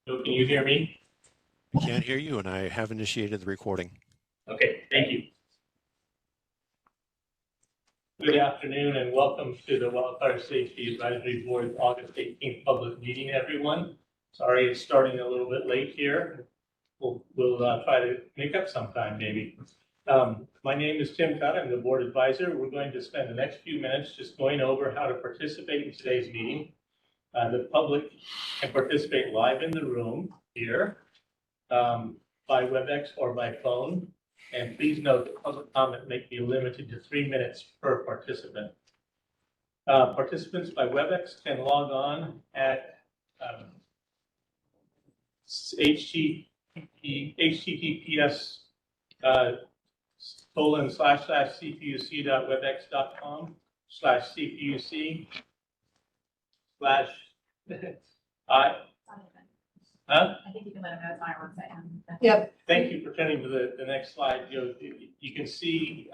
So can you hear me? I can't hear you, and I have initiated the recording. Okay, thank you. Good afternoon and welcome to the Wildfire Safety Advisory Board August 18th public meeting, everyone. Sorry it's starting a little bit late here. We'll try to make up some time maybe. My name is Tim Cutt. I'm the board advisor. We're going to spend the next few minutes just going over how to participate in today's meeting. The public can participate live in the room here by WebEx or by phone. And please note that public comment may be limited to 3 minutes per participant. Participants by WebEx can log on at https://cpuc.webex.com/cpuc/ Huh? I think you can let them know it's on our website. Yep. Thank you for turning to the next slide. You can see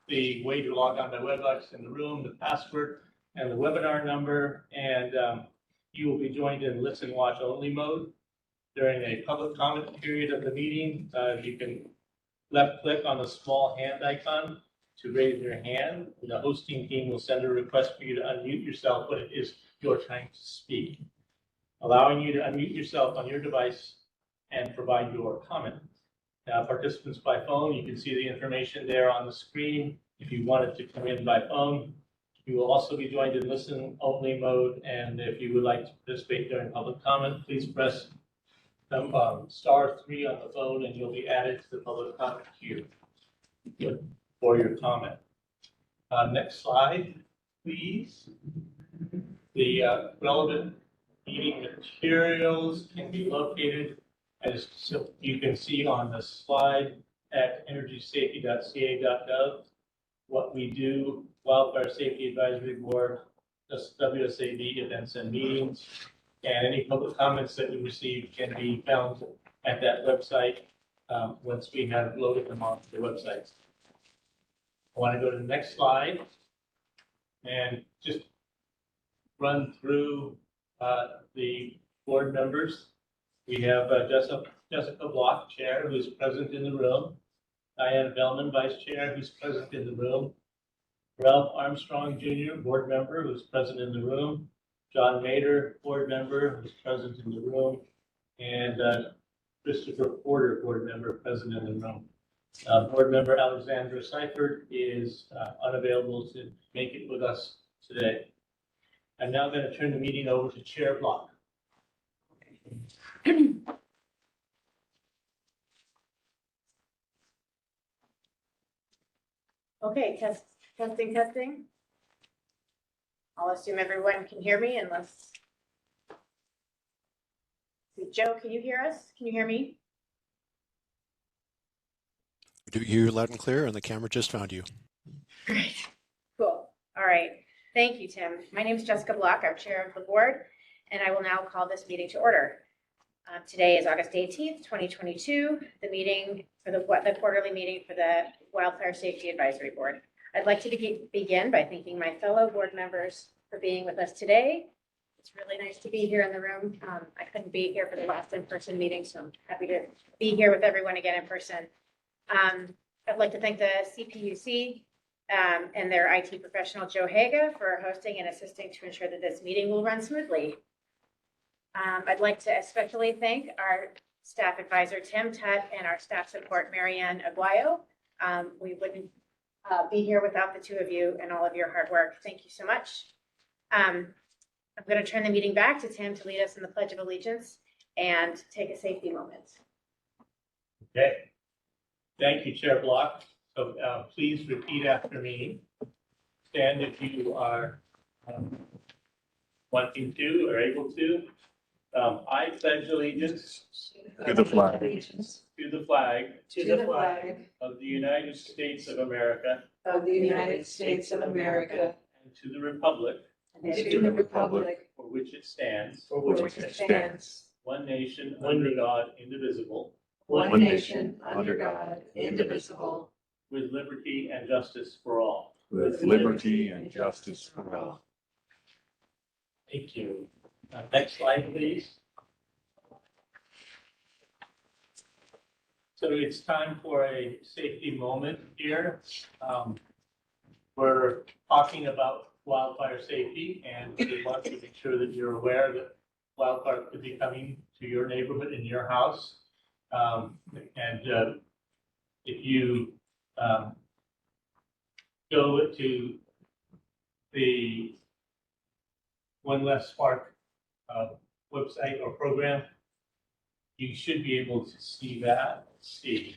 the way to log on by WebEx in the room, the password, and the webinar number. And you will be joined in listen watch only mode. During a public comment period of the meeting, you can left click on the small hand icon to raise your hand. The hosting team will send a request for you to unmute yourself when it is your time to speak, allowing you to unmute yourself on your device and provide your comment. Participants by phone, you can see the information there on the screen. If you wanted to come in by phone, you will also be joined in listen only mode. And if you would like to participate during public comment, please press *3 on the phone and you'll be added to the public comment queue for your comment. Next slide, please. The relevant meeting materials can be located, as you can see on the slide, at energysafety.ca.gov. What we do, Wildfire Safety Advisory Board, WSAB events and meetings, and any public comments that we receive can be found at that website once we have loaded them onto the website. I want to go to the next slide and just run through the board members. We have Jessica Block, Chair, who's present in the room. Diane Bellman, Vice Chair, who's present in the room. Ralph Armstrong, Jr., Board Member, who's present in the room. John Mader, Board Member, who's present in the room. And Christopher Porter, Board Member, present in the room. Board Member Alexandra Seifert is unavailable to make it with us today. I'm now going to turn the meeting over to Chair Block. Okay, testing. I'll assume everyone can hear me unless. Joe, can you hear us? Can you hear me? Do you hear loud and clear, and the camera just found you. Great. Cool. All right. Thank you, Tim. My name is Jessica Block. I'm chair of the board, and I will now call this meeting to order. Today is August 18th, 2022, the meeting for the quarterly meeting for the Wildfire Safety Advisory Board. I'd like to begin by thanking my fellow board members for being with us today. It's really nice to be here in the room. I couldn't be here for the last in-person meeting, so I'm happy to be here with everyone again in person. I'd like to thank the CPUC and their IT professional, Joe Haga, for hosting and assisting to ensure that this meeting will run smoothly. I'd like to especially thank our staff advisor, Tim Tutt, and our staff support, Marianne Aguayo. We wouldn't be here without the two of you and all of your hard work. Thank you so much. I'm going to turn the meeting back to Tim to lead us in the Pledge of Allegiance and take a safety moment. Okay. Thank you, Chair Block. So please repeat after me. Stand if you are wanting to or able to. I pledge allegiance To the flag. to the flag of the United States of America Of the United States of America. and to the republic And to the republic. for which it stands, For which it stands. one nation, under God, indivisible, One nation, under God, indivisible. with liberty and justice for all. With liberty and justice for all. Thank you. Next slide, please. So it's time for a safety moment here. We're talking about wildfire safety, and we want to make sure that you're aware that wildfire could be coming to your neighborhood and your house. If you go to the One Less Spark website or program, you should be able to see that. Let's see.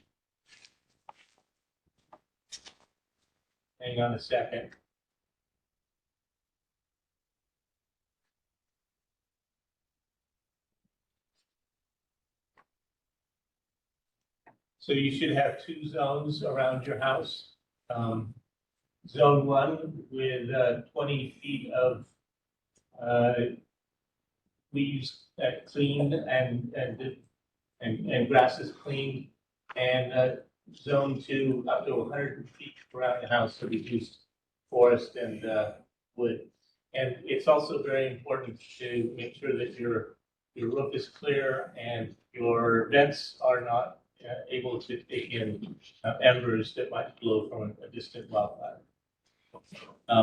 Hang on a second. So you should have two zones around your house. Zone 1 with 20 feet of leaves cleaned and grasses cleaned, and zone 2 up to 100 feet around the house to reduce forest and wood. And it's also very important to make sure that your roof is clear and your vents are not able to take in embers that might blow from a distant wildfire.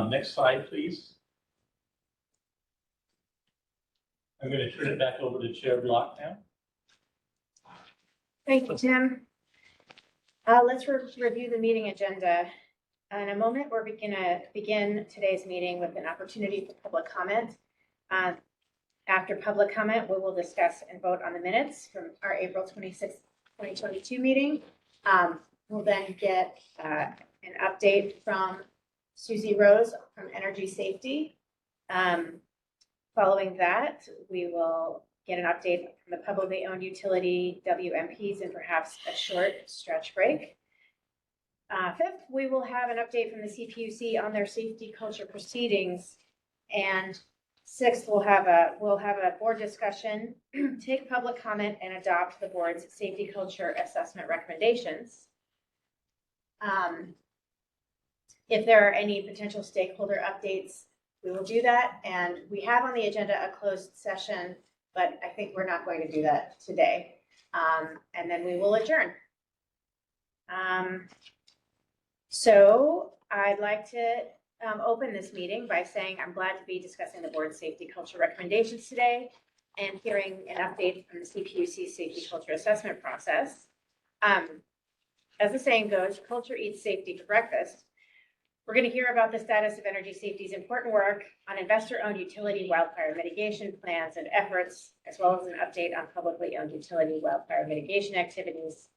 Next slide, please. I'm going to turn it back over to Chair Block now. Thank you, Tim. Let's review the meeting agenda. In a moment, we're going to begin today's meeting with an opportunity for public comment. After public comment, we will discuss and vote on the minutes from our April 26th, 2022 meeting. We'll then get an update from Susie Rose from Energy Safety. Following that, we will get an update from the publicly owned utility WMPs and perhaps a short stretch break. Fifth, we will have an update from the CPUC on their safety culture proceedings. And sixth, we'll have a board discussion, take public comment, and adopt the board's safety culture assessment recommendations. If there are any potential stakeholder updates, we will do that. And we have on the agenda a closed session, but I think we're not going to do that today. And then we will adjourn. So I'd like to open this meeting by saying I'm glad to be discussing the board's safety culture recommendations today and hearing an update from the CPUC safety culture assessment process. As the saying goes, culture eats safety for breakfast. We're going to hear about the status of energy safety's important work on investor-owned utility wildfire mitigation plans and efforts, as well as an update on publicly owned utility wildfire mitigation activities.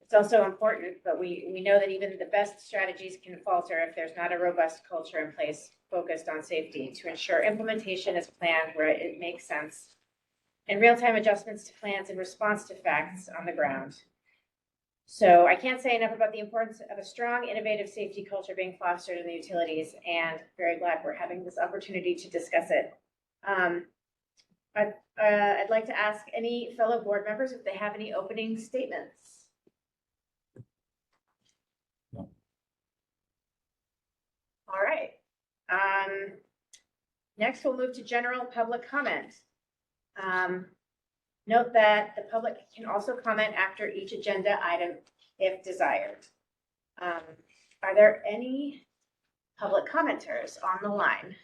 It's also important, but we know that even the best strategies can falter if there's not a robust culture in place focused on safety to ensure implementation is planned where it makes sense and real-time adjustments to plans in response to facts on the ground. So I can't say enough about the importance of a strong, innovative safety culture being fostered in the utilities, and very glad we're having this opportunity to discuss it. I'd like to ask any fellow board members if they have any opening statements. No. All right. Next, we'll move to general public comment. Note that the public can also comment after each agenda item if desired. Are there any public commenters on the line?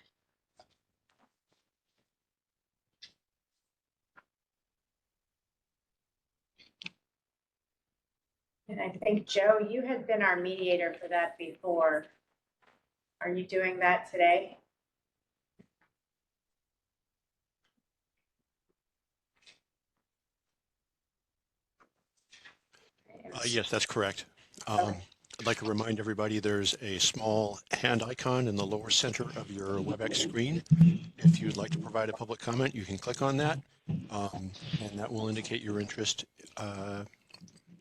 And I think, Joe, you had been our mediator for that before. Are you doing that today? Yes, that's correct. Okay. I'd like to remind everybody there's a small hand icon in the lower center of your WebEx screen. If you'd like to provide a public comment, you can click on that, and that will indicate your interest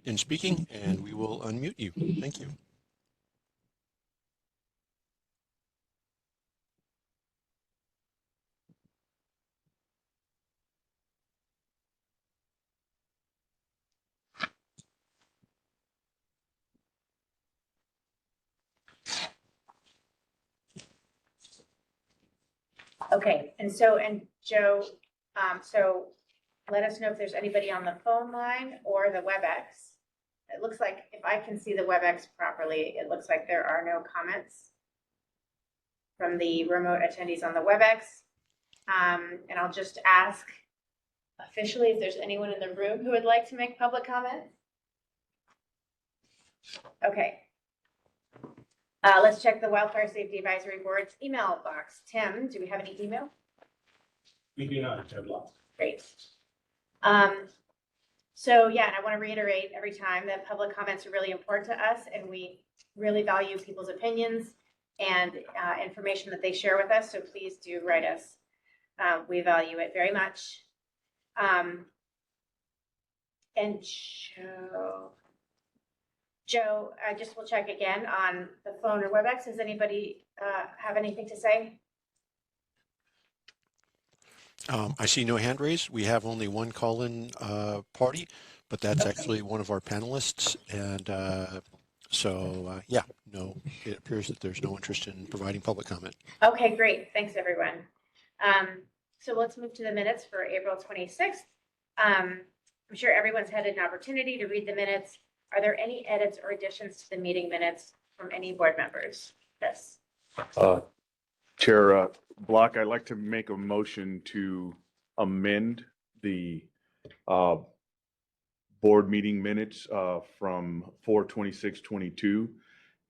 in speaking, and we will unmute you. Thank you. Okay, and Joe, so let us know if there's anybody on the phone line or the WebEx. it looks like if I can see the WebEx properly, it looks like there are no comments from the remote attendees on the WebEx. And I'll just ask officially if there's anyone in the room who would like to make public comment. Okay. Let's check the Wildfire Safety Advisory Board's email box. Tim, do we have any email? We do not have lots. Great. So yeah, and I want to reiterate every time that public comments are really important to us, and we really value people's opinions and information that they share with us. So please do write us. We value it very much. And Joe, I just will check again on the phone or WebEx. Does anybody have anything to say? I see no hand raised. We have only one call-in party, but that's actually one of our panelists. And yeah, no, it appears that there's no interest in providing public comment. Okay, great. Thanks, everyone. So let's move to the minutes for April 26th. I'm sure everyone's had an opportunity to read the minutes. Are there any edits or additions to the meeting minutes from any board members? Yes. Chair Block, I'd like to make a motion to amend the board meeting minutes from 4/26/22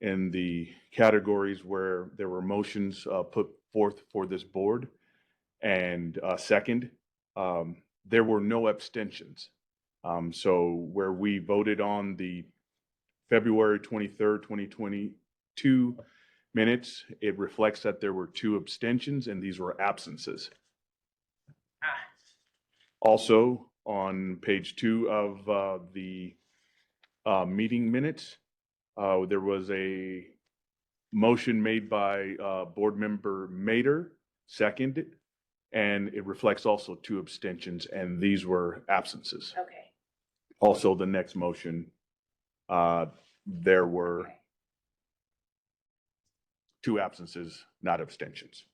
in the categories where there were motions put forth for this board. And second, there were no abstentions. So where we voted on the February 23rd, 2022 minutes, it reflects that there were 2 abstentions and these were absences. Also, on page 2 of the meeting minutes, there was a motion made by board member Mader, seconded, and it reflects also 2 abstentions and these were absences. Okay. Also, the next motion, there were Okay. 2 absences, not abstentions.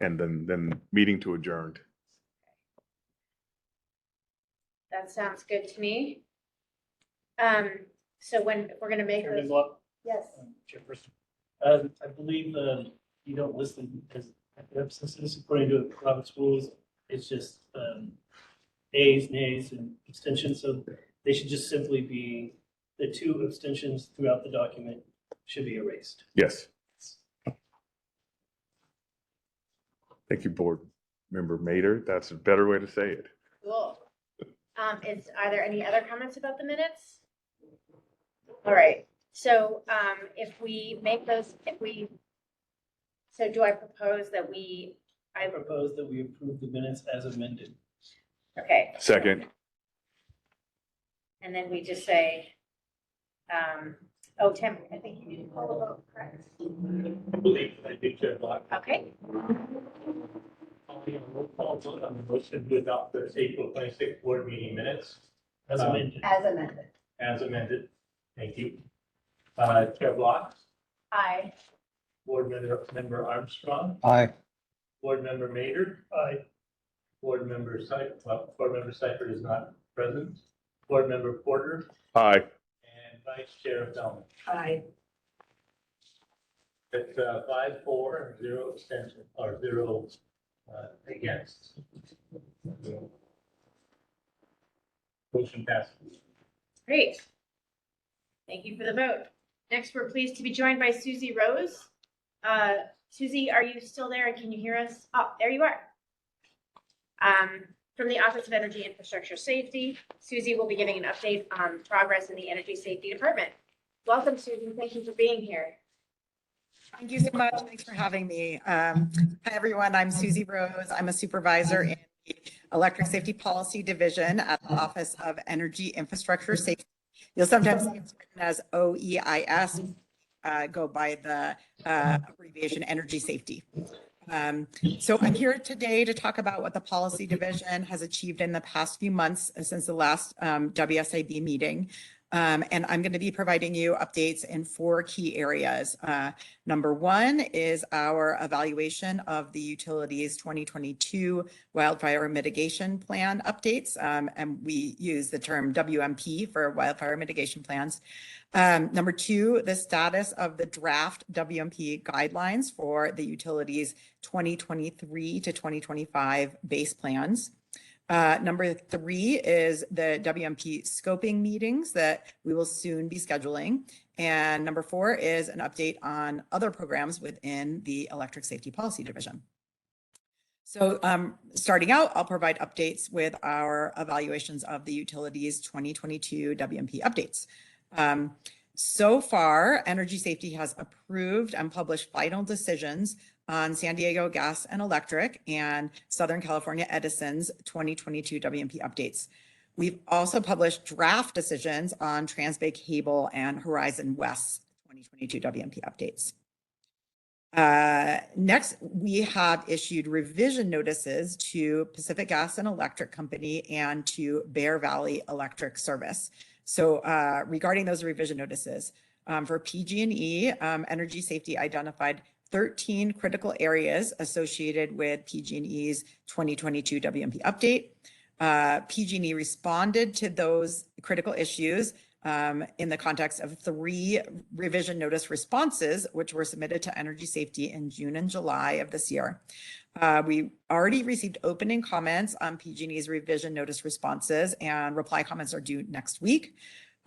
And then meeting to adjourned. That sounds good to me. So when we're going to make Chairman those, Block, yes. Chairperson. I believe you don't list them as absences according to Robert's rules. It's just ayes, nays, and abstentions. So they should just simply be the 2 abstentions throughout the document should be erased. Yes. Thank you, board member Mader. That's a better way to say it. Cool. Are there any other comments about the minutes? All right. So if we make those, so do I propose that I propose that we approve the minutes as amended. okay. Second. And then we just say, oh, Tim, I think you need to call a vote, correct? I think Chair Block. Okay. Roll call vote on the motion to adopt the April 26th board meeting minutes As amended. As amended. as amended. Thank you. Chair Block, Aye. board member Armstrong, Aye. board member Mader, Aye. board member Seifert is not present, board member Porter, Aye. and vice chair Bellman. Aye. It's 5-4 and 0 abstention or 0 against. Motion passes. Great. Thank you for the vote. Next, we're pleased to be joined by Susie Rose. Susie, are you still there and can you hear us? Oh, there you are. From the Office of Energy Infrastructure Safety, Susie will be giving an update on progress in the Energy Safety Department. Welcome, Susie. Thank you for being here. Thank you so much. Thanks for having me. Hi, everyone. I'm Susie Rose. I'm a supervisor in the Electric Safety Policy Division at the Office of Energy Infrastructure Safety. You'll sometimes see it's written as OEIS, go by the abbreviation Energy Safety. So I'm here today to talk about what the Policy Division has achieved in the past few months since the last WSIB meeting. And I'm going to be providing you updates in 4 key areas. Number 1 is our evaluation of the utilities 2022 wildfire mitigation plan updates. And we use the term WMP for wildfire mitigation plans. Number 2, the status of the draft WMP guidelines for the utilities 2023 to 2025 base plans. Number 3 is the WMP scoping meetings that we will soon be scheduling. And number 4 is an update on other programs within the Electric Safety Policy Division. So starting out, I'll provide updates with our evaluations of the utilities 2022 WMP updates. So far, Energy Safety has approved and published final decisions on San Diego Gas and Electric and Southern California Edison's 2022 WMP updates. We've also published draft decisions on Transbay Cable and Horizon West's 2022 WMP updates. Next, we have issued revision notices to Pacific Gas and Electric Company and to Bear Valley Electric Service. So regarding those revision notices, for PG&E, Energy Safety identified 13 critical areas associated with PG&E's 2022 WMP update. PG&E responded to those critical issues in the context of 3 revision notice responses, which were submitted to Energy Safety in June and July of this year. We already received opening comments on PG&E's revision notice responses, and reply comments are due next week.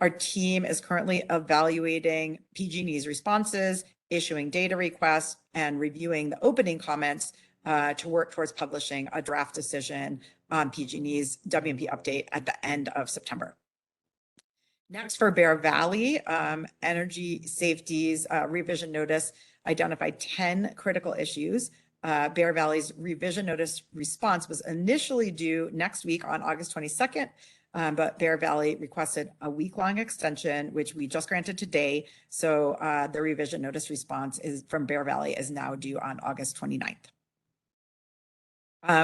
Our team is currently evaluating PG&E's responses, issuing data requests, and reviewing the opening comments to work towards publishing a draft decision on PG&E's WMP update at the end of September. Next, for Bear Valley, Energy Safety's revision notice identified 10 critical issues. Bear Valley's revision notice response was initially due next week on August 22nd, but Bear Valley requested a week-long extension, which we just granted today. So the revision notice response from Bear Valley is now due on August 29th.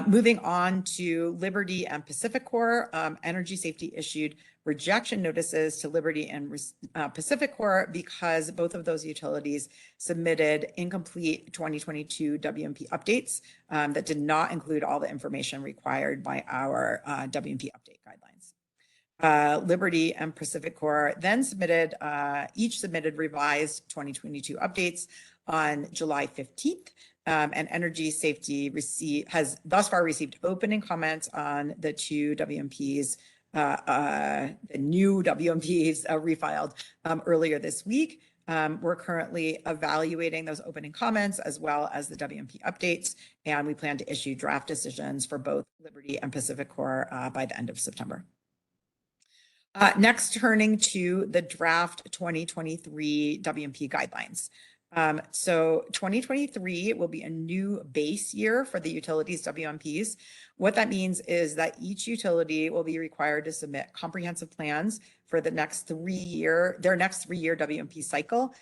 Moving on to Liberty and PacifiCorp, Energy Safety issued rejection notices to Liberty and PacifiCorp because both of those utilities submitted incomplete 2022 WMP updates that did not include all the information required by our WMP update guidelines. Liberty and PacifiCorp then each submitted revised 2022 updates on July 15th. And Energy Safety has thus far received opening comments on the 2 WMPs, the new WMPs refiled earlier this week. We're currently evaluating those opening comments as well as the WMP updates, and we plan to issue draft decisions for both Liberty and PacifiCorp by the end of September. Next, turning to the draft 2023 WMP guidelines. So 2023 will be a new base year for the utilities WMPs. What that means is that each utility will be required to submit comprehensive plans for the next 3-year WMP cycle,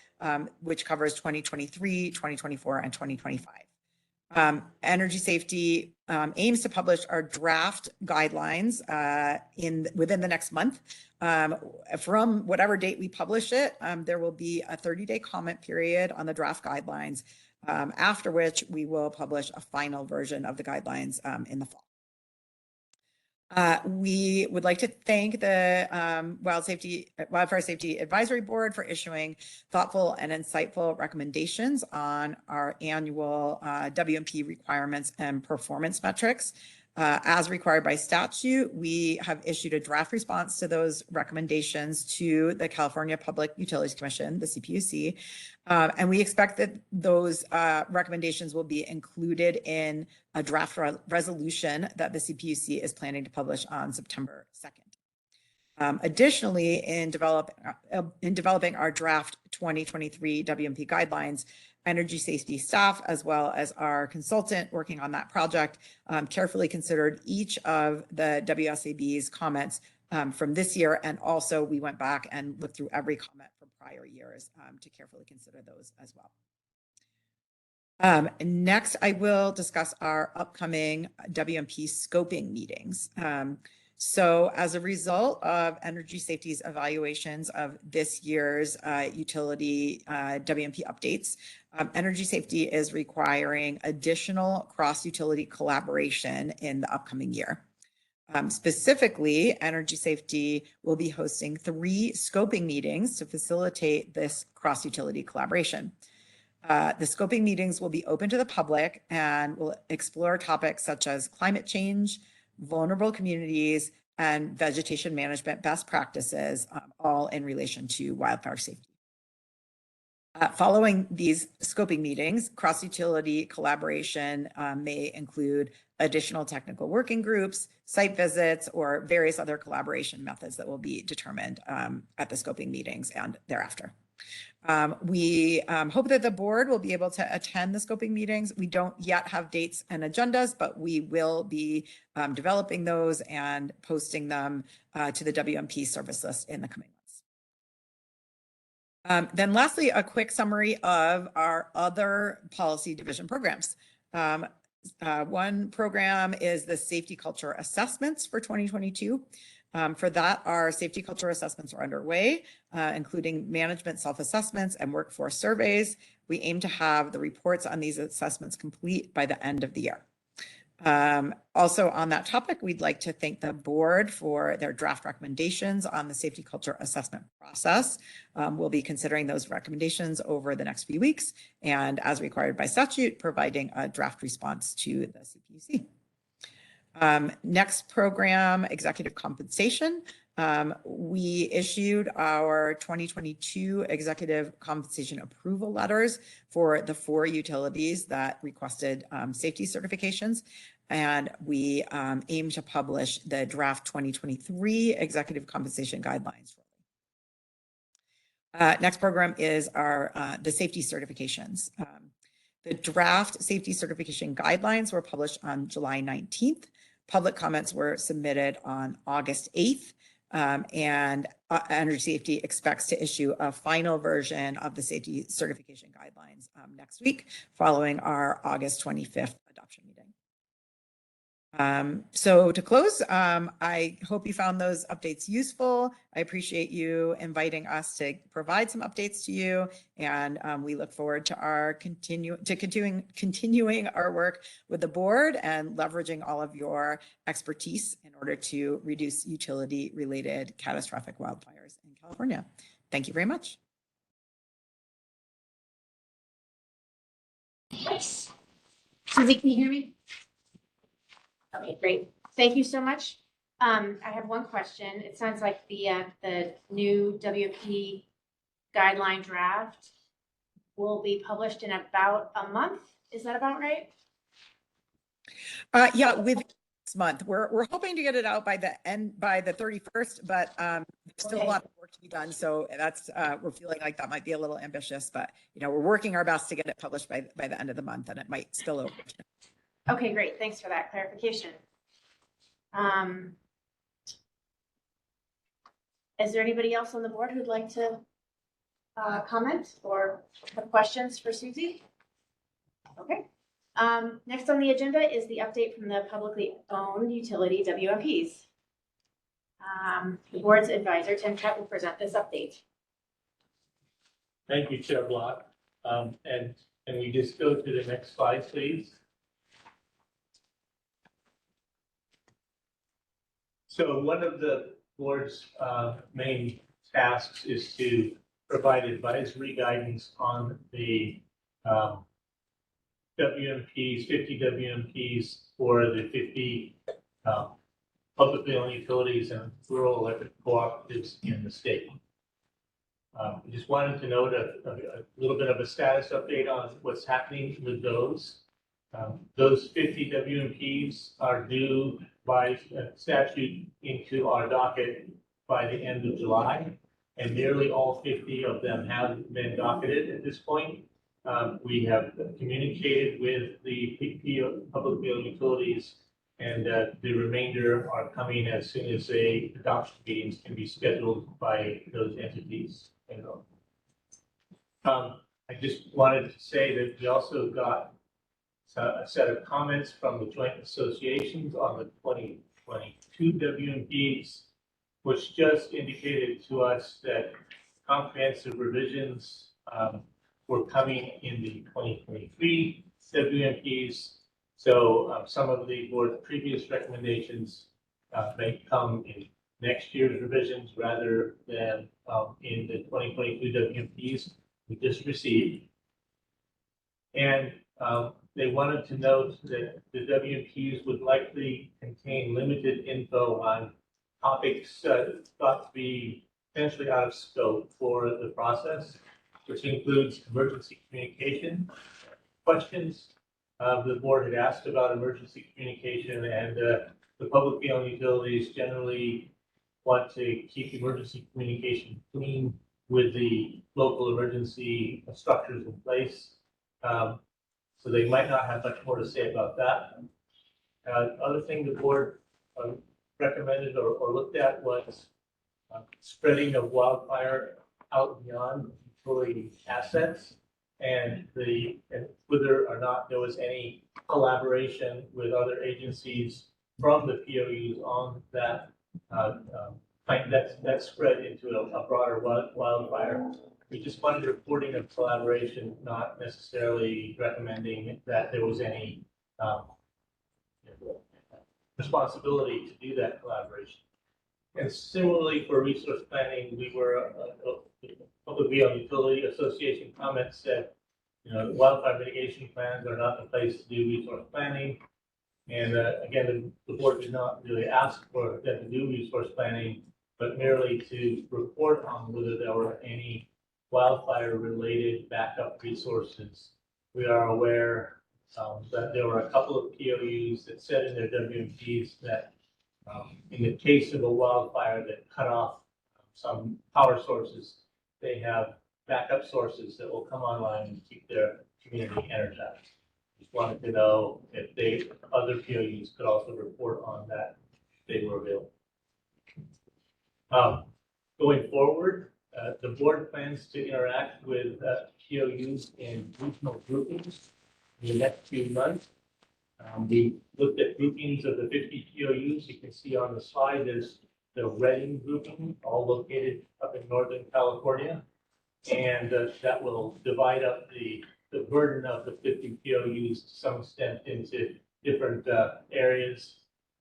which covers 2023, 2024, and 2025. Energy Safety aims to publish our draft guidelines within the next month. From whatever date we publish it, there will be a 30-day comment period on the draft guidelines, after which we will publish a final version of the guidelines in the fall. We would like to thank the Wildfire Safety Advisory Board for issuing thoughtful and insightful recommendations on our annual WMP requirements and performance metrics. As required by statute, we have issued a draft response to those recommendations to the California Public Utilities Commission, the CPUC, and we expect that those recommendations will be included in a draft resolution that the CPUC is planning to publish on September 2nd. Additionally, in developing our draft 2023 WMP guidelines, Energy Safety staff, as well as our consultant working on that project, carefully considered each of the WSAB's comments from this year. And also we went back and looked through every comment from prior years to carefully consider those as well. Next, I will discuss our upcoming WMP scoping meetings. So as a result of Energy Safety's evaluations of this year's utility WMP updates, Energy Safety is requiring additional cross-utility collaboration in the upcoming year. Specifically, Energy Safety will be hosting 3 scoping meetings to facilitate this cross-utility collaboration. The scoping meetings will be open to the public and will explore topics such as climate change, vulnerable communities, and vegetation management best practices, all in relation to wildfire safety. Following these scoping meetings, cross-utility collaboration may include additional technical working groups, site visits, or various other collaboration methods that will be determined at the scoping meetings and thereafter. We hope that the board will be able to attend the scoping meetings. We don't yet have dates and agendas, but we will be developing those and posting them to the WMP service list in the coming months. Then lastly, a quick summary of our other policy division programs. One program is the safety culture assessments for 2022. For that, our safety culture assessments are underway, including management self-assessments and workforce surveys. We aim to have the reports on these assessments complete by the end of the year. Also on that topic, we'd like to thank the board for their draft recommendations on the safety culture assessment process. We'll be considering those recommendations over the next few weeks and, as required by statute, providing a draft response to the CPUC. Next program, executive compensation. We issued our 2022 executive compensation approval letters for the 4 utilities that requested safety certifications. And we aim to publish the draft 2023 executive compensation guidelines. Next program is our the safety certifications. The draft safety certification guidelines were published on July 19th. Public comments were submitted on August 8th. And Energy Safety expects to issue a final version of the safety certification guidelines next week, following our August 25th adoption meeting. So to close, I hope you found those updates useful. I appreciate you inviting us to provide some updates to you, and we look forward to our continuing our work with the board and leveraging all of your expertise in order to reduce utility-related catastrophic wildfires in California. Thank you very much. Yes. Susie, can you hear me? Okay, great. Thank you so much. I have one question. It sounds like the new WMP guideline draft will be published in about a month. Is that about right? Yeah, with this month, we're hoping to get it out by the 31st, but there's still a lot of work to be done. So that's we're feeling like that might be a little ambitious, but we're working our best to get it published by the end of the month, and it might spill over. Okay, great. Thanks for that clarification. Is there anybody else on the board who'd like to comment or have questions for Susie? Okay. Next on the agenda is the update from the publicly owned utility WMPs. The board's advisor, Tim Cpuc, will present this update. Thank you, Chair Block. And we just go to the next slide, please. So one of the board's main tasks is to provide advisory guidance on the WMPs, 50 WMPs for the 50 publicly owned utilities and rural electric cooperatives in the state. I just wanted to note a little bit of a status update on what's happening with those. Those 50 WMPs are due by statute into our docket by the end of July, and nearly all 50 of them have been docketed at this point. We have communicated with the publicly owned utilities, and the remainder are coming as soon as adoption meetings can be scheduled by those entities. I just wanted to say that we also got a set of comments from the joint associations on the 2022 WMPs, which just indicated to us that comprehensive revisions were coming in the 2023 WMPs. So some of the board's previous recommendations may come in next year's revisions rather than in the 2022 WMPs we just received. And they wanted to note that the WMPs would likely contain limited info on topics thought to be potentially out of scope for the process, which includes emergency communication. Questions the board had asked about emergency communication, and the publicly owned utilities generally want to keep emergency communication clean with the local emergency structures in place. So they might not have much more to say about that. Other thing the board recommended or looked at was spreading of wildfire out beyond utility assets, and whether or not there was any collaboration with other agencies from the POUs on that that spread into a broader wildfire. We just wanted reporting of collaboration, not necessarily recommending that there was any responsibility to do that collaboration. And similarly for resource planning, we were, Public Owned Utility Association comments said, wildfire mitigation plans are not the place to do resource planning. And again, the board did not really ask for them to do resource planning, but merely to report on whether there were any wildfire-related backup resources. We are aware that there were a couple of POUs that said in their WMPs that in the case of a wildfire that cut off some power sources, they have backup sources that will come online and keep their community energized. Just wanted to know if other POUs could also report on that if they were available. Going forward, the board plans to interact with POUs in regional groupings in the next few months. We looked at groupings of the 50 POUs. You can see on the slide there's the Redding grouping, all located up in Northern California. And that will divide up the burden of the 50 POUs to some extent into different areas.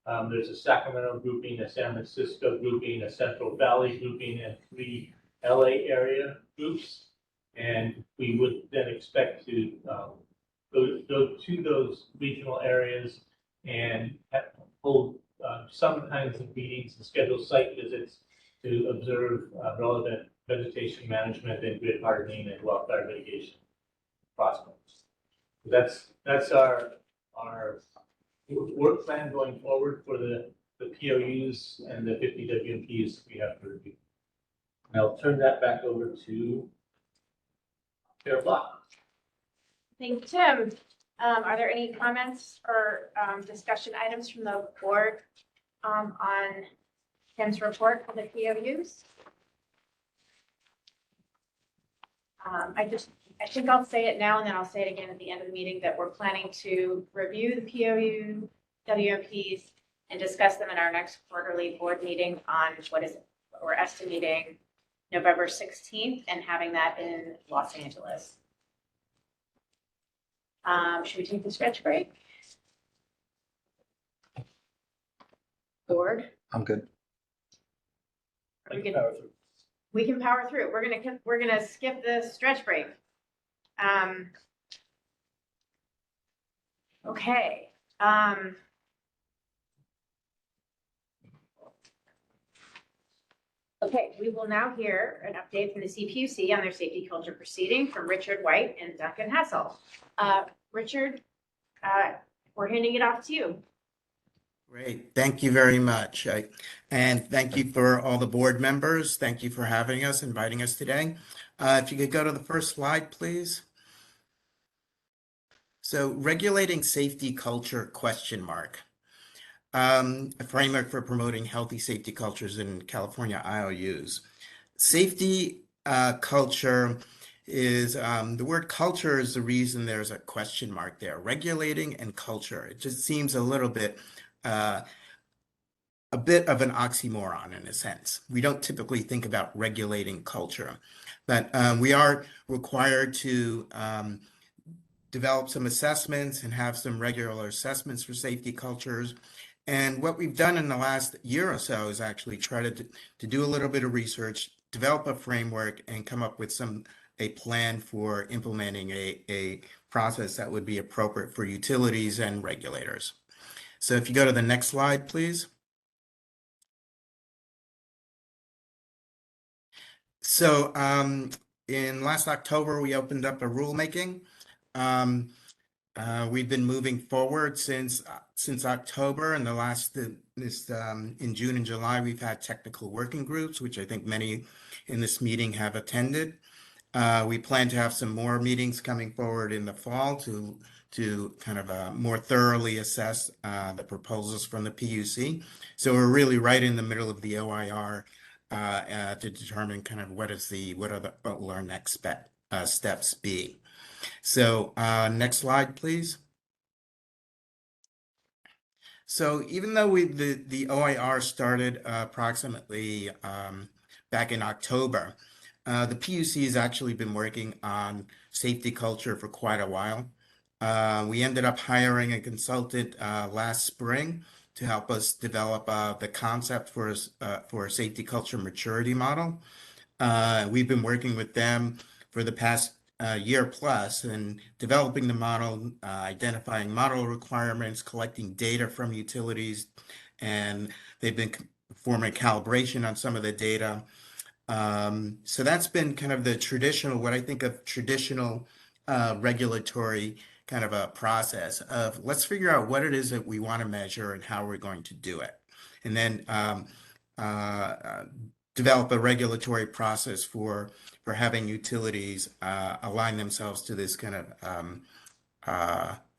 There's a Sacramento grouping, a San Francisco grouping, a Central Valley grouping, and 3 LA area groups. And we would then expect to go to those regional areas and hold some kinds of meetings and schedule site visits to observe relevant vegetation management and grid hardening and wildfire mitigation prospects. That's our work plan going forward for the POUs and the 50 WMPs we have to review. And I'll turn that back over to Chair Block. Thank you, Tim. Are there any comments or discussion items from the board on Tim's report for the POUs? I think I'll say it now and then I'll say it again at the end of the meeting that we're planning to review the POU WMPs and discuss them in our next quarterly board meeting on what we're estimating November 16th and having that in Los Angeles. Should we take the stretch break? Board? I'm good. We can power through. We're gonna skip the stretch break. Okay. Okay, we will now hear an update from the CPUC on their safety culture proceeding from Richard White and Duncan Hessel. Richard, we're handing it off to you. Great. Thank you very much. And thank you for all the board members. Thank you for having us, inviting us today. If you could go to the first slide, please. So regulating safety culture, ? A framework for promoting healthy safety cultures in California IOUs. Safety culture is, the word culture is the reason there's a question mark there. Regulating and culture. It just seems a little bit a bit of an oxymoron in a sense. We don't typically think about regulating culture, but we are required to develop some assessments and have some regular assessments for safety cultures. And what we've done in the last year or so is actually try to do a little bit of research, develop a framework, and come up with a plan for implementing a process that would be appropriate for utilities and regulators. So if you go to the next slide, please. So in last October, we opened up a rulemaking. We've been moving forward since October, and in June and July, we've had technical working groups, which I think many in this meeting have attended. We plan to have some more meetings coming forward in the fall to kind of more thoroughly assess the proposals from the PUC. So we're really right in the middle of the OIR to determine kind of what will our next steps be. So next slide, please. So even though the OIR started approximately back in October, the PUC has actually been working on safety culture for quite a while. We ended up hiring a consultant last spring to help us develop the concept for a safety culture maturity model. We've been working with them for the past year plus and developing the model, identifying model requirements, collecting data from utilities, and they've been performing calibration on some of the data. So that's been kind of the traditional, what I think of traditional regulatory kind of a process of let's figure out what it is that we want to measure and how we're going to do it. And then develop a regulatory process for having utilities align themselves to this kind of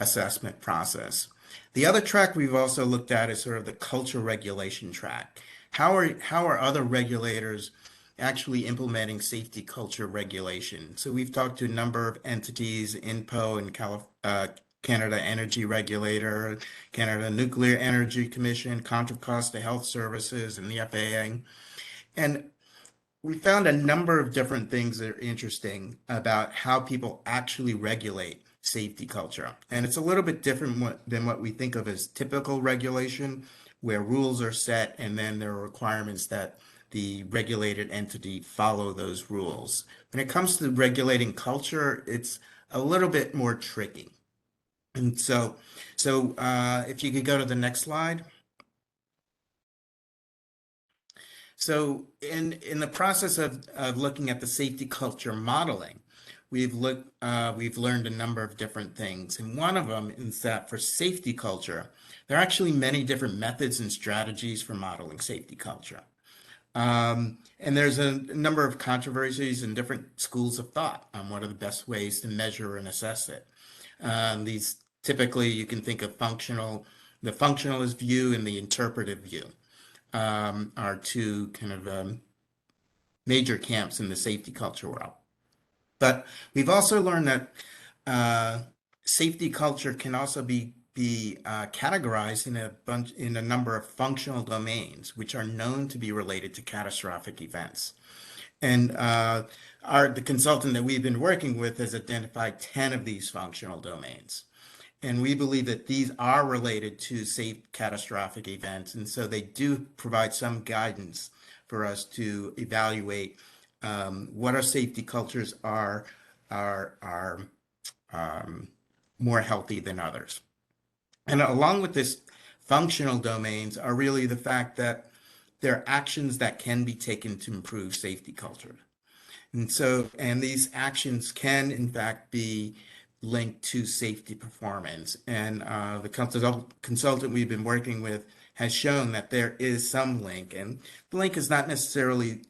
assessment process. The other track we've also looked at is sort of the culture regulation track. How are other regulators actually implementing safety culture regulation? So we've talked to a number of entities, INPO and Canada Energy Regulator, Canada Nuclear Energy Commission, Contra Costa Health Services, and the FAA. And we found a number of different things that are interesting about how people actually regulate safety culture. And it's a little bit different than what we think of as typical regulation, where rules are set and then there are requirements that the regulated entity follow those rules. When it comes to regulating culture, it's a little bit more tricky. And so if you could go to the next slide. So in the process of looking at the safety culture modeling, we've learned a number of different things. And one of them is that for safety culture, there are actually many different methods and strategies for modeling safety culture. And there's a number of controversies and different schools of thought on what are the best ways to measure and assess it. These typically you can think of the functionalist view and the interpretive view. Are two kind of major camps in the safety culture world. But we've also learned that safety culture can also be categorized in a number of functional domains, which are known to be related to catastrophic events. And the consultant that we've been working with has identified 10 of these functional domains. And we believe that these are related to safe catastrophic events. And so they do provide some guidance for us to evaluate what our safety cultures are more healthy than others. And along with this functional domains are really the fact that there are actions that can be taken to improve safety culture. And these actions can in fact be linked to safety performance. And the consultant we've been working with has shown that there is some link, and the link is not necessarily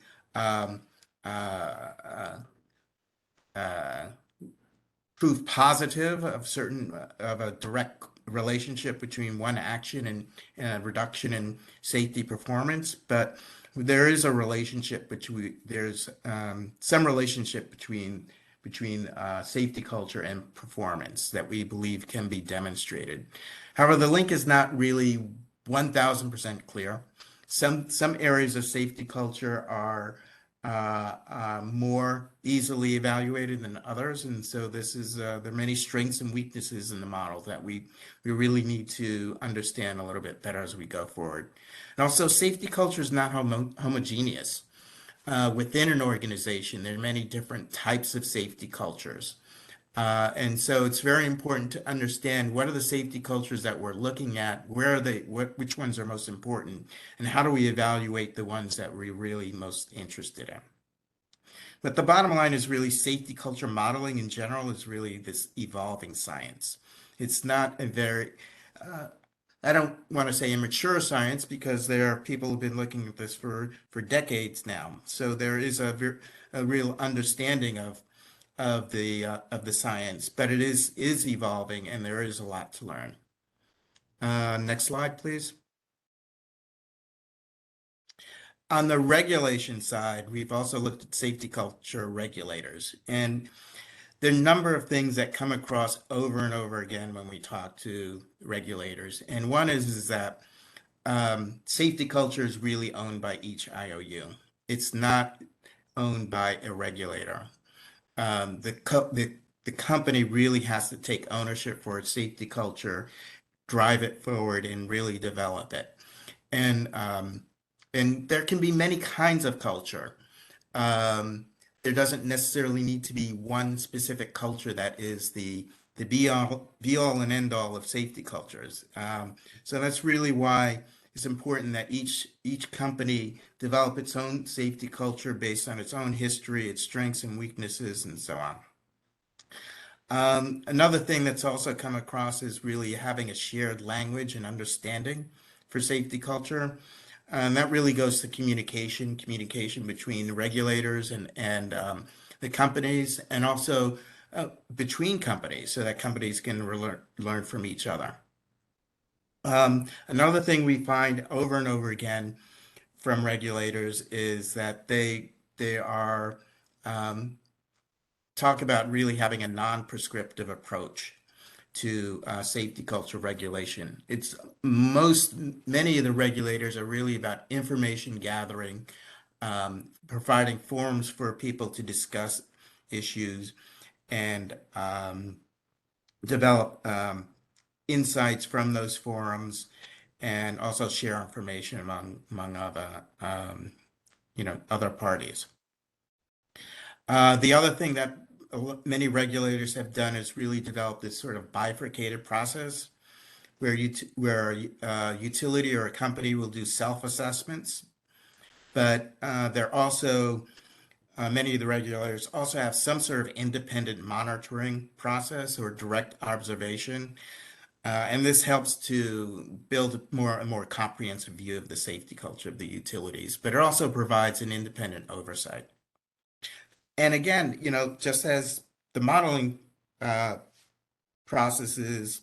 proof positive of a direct relationship between one action and a reduction in safety performance, but there is a relationship there's some relationship between safety culture and performance that we believe can be demonstrated. However, the link is not really 1000% clear. Some areas of safety culture are more easily evaluated than others, and so this is there are many strengths and weaknesses in the model that we really need to understand a little bit better as we go forward. And also, safety culture is not homogeneous. Within an organization, there are many different types of safety cultures. And so it's very important to understand what are the safety cultures that we're looking at, where are they, which ones are most important, and how do we evaluate the ones that we're really most interested in. But the bottom line is really safety culture modeling in general is really this evolving science. It's not a very, I don't want to say immature science because there are people who've been looking at this for decades now. So there is a real understanding of the science, but it is evolving and there is a lot to learn. Next slide, please. On the regulation side, we've also looked at safety culture regulators, and there are a number of things that come across over and over again when we talk to regulators. And one is that safety culture is really owned by each IOU. It's not owned by a regulator. The company really has to take ownership for its safety culture, drive it forward, and really develop it. And there can be many kinds of culture. There doesn't necessarily need to be one specific culture that is the be all and end all of safety cultures. So that's really why it's important that each company develop its own safety culture based on its own history, its strengths and weaknesses, and so on. Another thing that's also come across is really having a shared language and understanding for safety culture. And that really goes to communication between the regulators and the companies, and also between companies, so that companies can learn from each other. Another thing we find over and over again from regulators is that they are talk about really having a non-prescriptive approach to safety culture regulation. Many of the regulators are really about information gathering, providing forums for people to discuss issues and develop insights from those forums, and also share information among other other parties. The other thing that many regulators have done is really develop this sort of bifurcated process where a utility or a company will do self-assessments, but they're also many of the regulators also have some sort of independent monitoring process or direct observation, and this helps to build a more comprehensive view of the safety culture of the utilities, but it also provides an independent oversight. And again, just as the modeling process is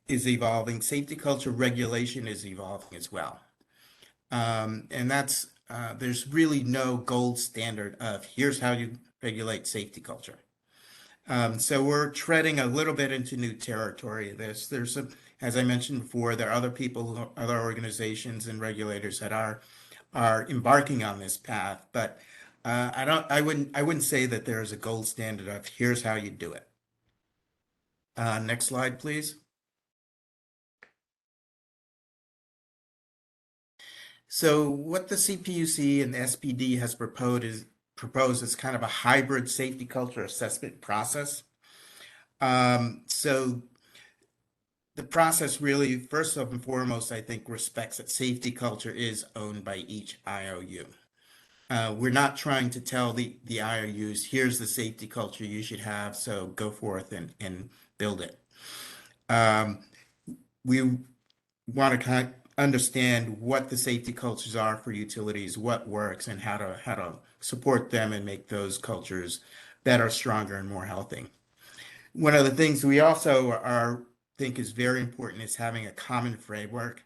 evolving, safety culture regulation is evolving as well. And that's there's really no gold standard of here's how you regulate safety culture. So we're treading a little bit into new territory. There's as I mentioned before, there are other people, other organizations and regulators that are embarking on this path, but I wouldn't say that there is a gold standard of here's how you do it. Next slide, please. So what the CPUC and the SPD has proposed is kind of a hybrid safety culture assessment process. So the process really, first and foremost, I think respects that safety culture is owned by each IOU. We're not trying to tell the IOUs, here's the safety culture you should have, so go forth and build it. We want to kind of understand what the safety cultures are for utilities, what works, and how to support them and make those cultures better, stronger, and more healthy. One of the things we also think is very important is having a common framework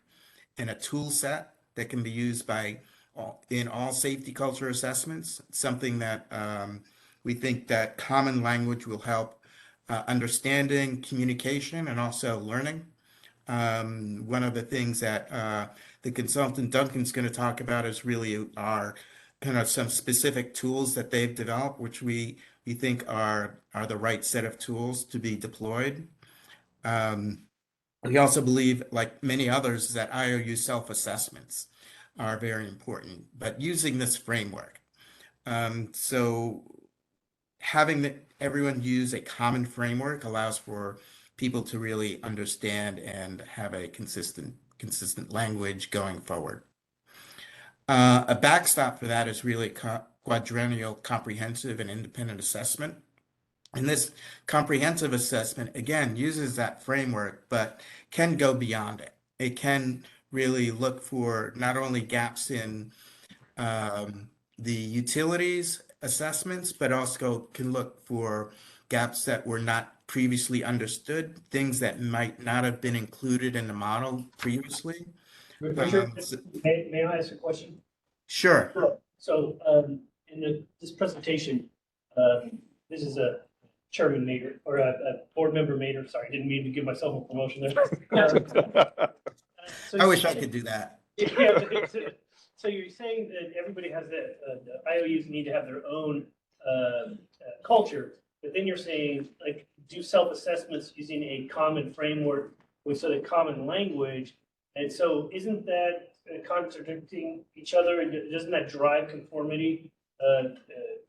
and a tool set that can be used in all safety culture assessments, something that we think that common language will help understanding, communication, and also learning. One of the things that the consultant Duncan's going to talk about is really our kind of some specific tools that they've developed, which we think are the right set of tools to be deployed. We also believe, like many others, that IOU self-assessments are very important, but using this framework. So having everyone use a common framework allows for people to really understand and have a consistent language going forward. A backstop for that is really quadrennial comprehensive and independent assessment. And this comprehensive assessment, again, uses that framework, but can go beyond it. It can really look for not only gaps in the utilities assessments, but also can look for gaps that were not previously understood, things that might not have been included in the model previously. Richard, may I ask a question? Sure. So in this presentation, this is a chairman Mater or a board member Mater. Sorry, didn't mean to give myself a promotion there. I wish I could do that. Yeah, so you're saying that everybody has the IOUs need to have their own culture, but then you're saying like do self-assessments using a common framework with sort of common language, and so isn't that contradicting each other, and doesn't that drive conformity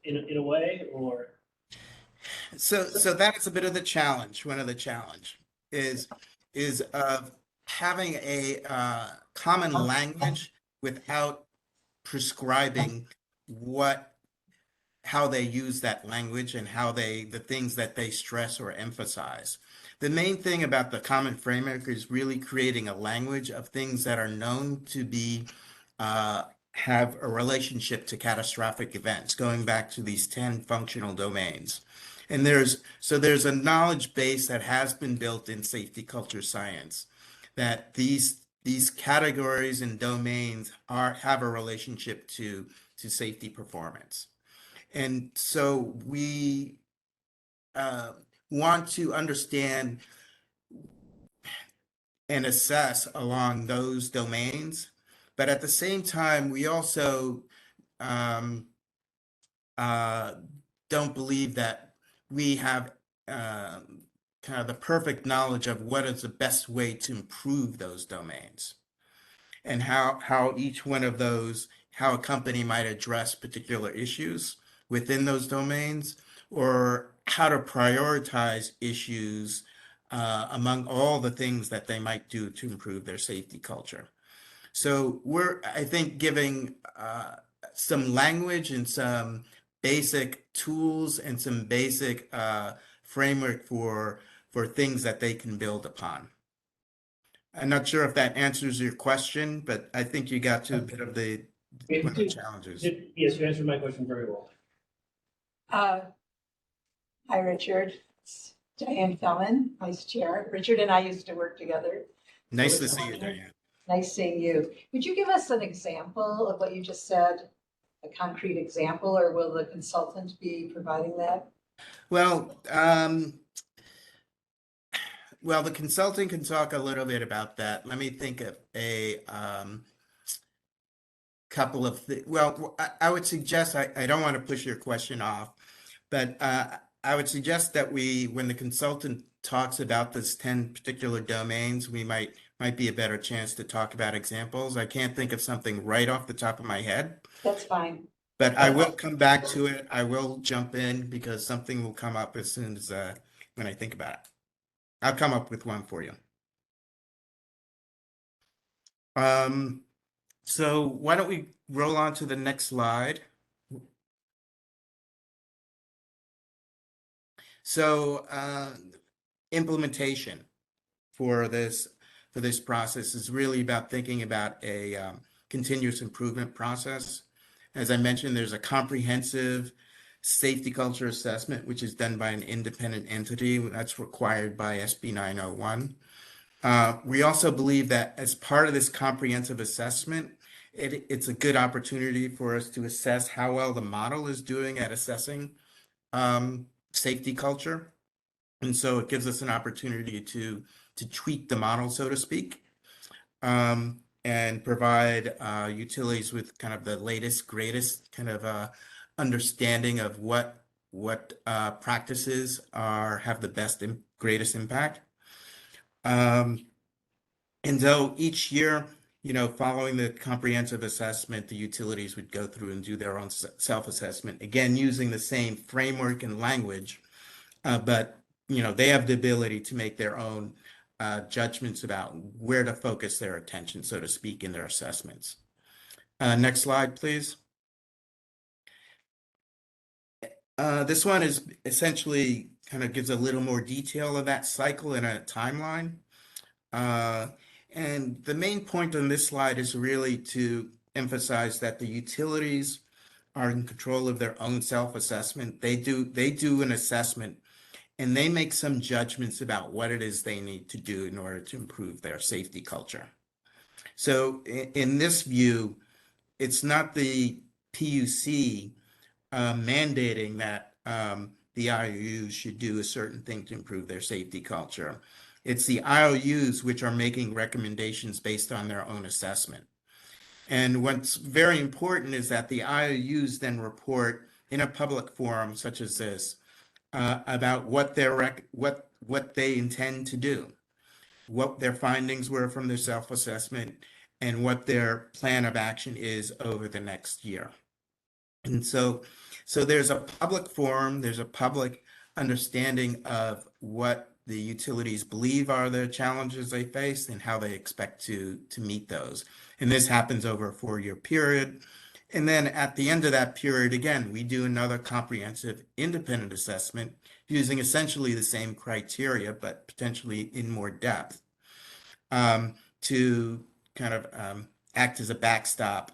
in a way, or? So that is a bit of the challenge. One of the challenge is of having a common language without prescribing how they use that language and the things that they stress or emphasize. The main thing about the common framework is really creating a language of things that are known to be have a relationship to catastrophic events, going back to these 10 functional domains. And there's a knowledge base that has been built in safety culture science that these categories and domains have a relationship to safety performance. And so we want to understand and assess along those domains, but at the same time, we also don't believe that we have kind of the perfect knowledge of what is the best way to improve those domains and how each one of those, how a company might address particular issues within those domains, or how to prioritize issues among all the things that they might do to improve their safety culture. So we're, I think, giving some language and some basic tools and some basic framework for things that they can build upon. I'm not sure if that answers your question, but I think you got to a bit of the challenges. Yes, you answered my question very well. Hi, Richard. It's Diane Fellman, Vice Chair. Richard and I used to work together. Nice to see you, Diane. Nice seeing you. Would you give us an example of what you just said, a concrete example, or will the consultant be providing that? Well, the consultant can talk a little bit about that. Let me think of a couple of things. Well, I would suggest, I don't want to push your question off, but I would suggest that when the consultant talks about this 10 particular domains, we might be a better chance to talk about examples. I can't think of something right off the top of my head. That's fine. But I will come back to it. I will jump in because something will come up as soon as when I think about it. I'll come up with one for you. So why don't we roll on to the next slide? So implementation for this process is really about thinking about a continuous improvement process. As I mentioned, there's a comprehensive safety culture assessment, which is done by an independent entity that's required by SB 901. We also believe that as part of this comprehensive assessment, it's a good opportunity for us to assess how well the model is doing at assessing safety culture. And so it gives us an opportunity to tweak the model, so to speak. and provide utilities with kind of the latest, greatest kind of understanding of what practices have the best and greatest impact. And so each year, following the comprehensive assessment, the utilities would go through and do their own self-assessment, again, using the same framework and language, but they have the ability to make their own judgments about where to focus their attention, so to speak, in their assessments. Next slide, please. This one is essentially kind of gives a little more detail of that cycle in a timeline. And the main point on this slide is really to emphasize that the utilities are in control of their own self-assessment. They do an assessment and they make some judgments about what it is they need to do in order to improve their safety culture. So in this view, it's not the PUC mandating that the IOUs should do a certain thing to improve their safety culture. It's the IOUs which are making recommendations based on their own assessment. And what's very important is that the IOUs then report in a public forum such as this about what they intend to do, what their findings were from their self-assessment, and what their plan of action is over the next year. And so there's a public forum, there's a public understanding of what the utilities believe are the challenges they face and how they expect to meet those. And this happens over a 4-year period. And then at the end of that period, again, we do another comprehensive independent assessment using essentially the same criteria, but potentially in more depth, to kind of act as a backstop.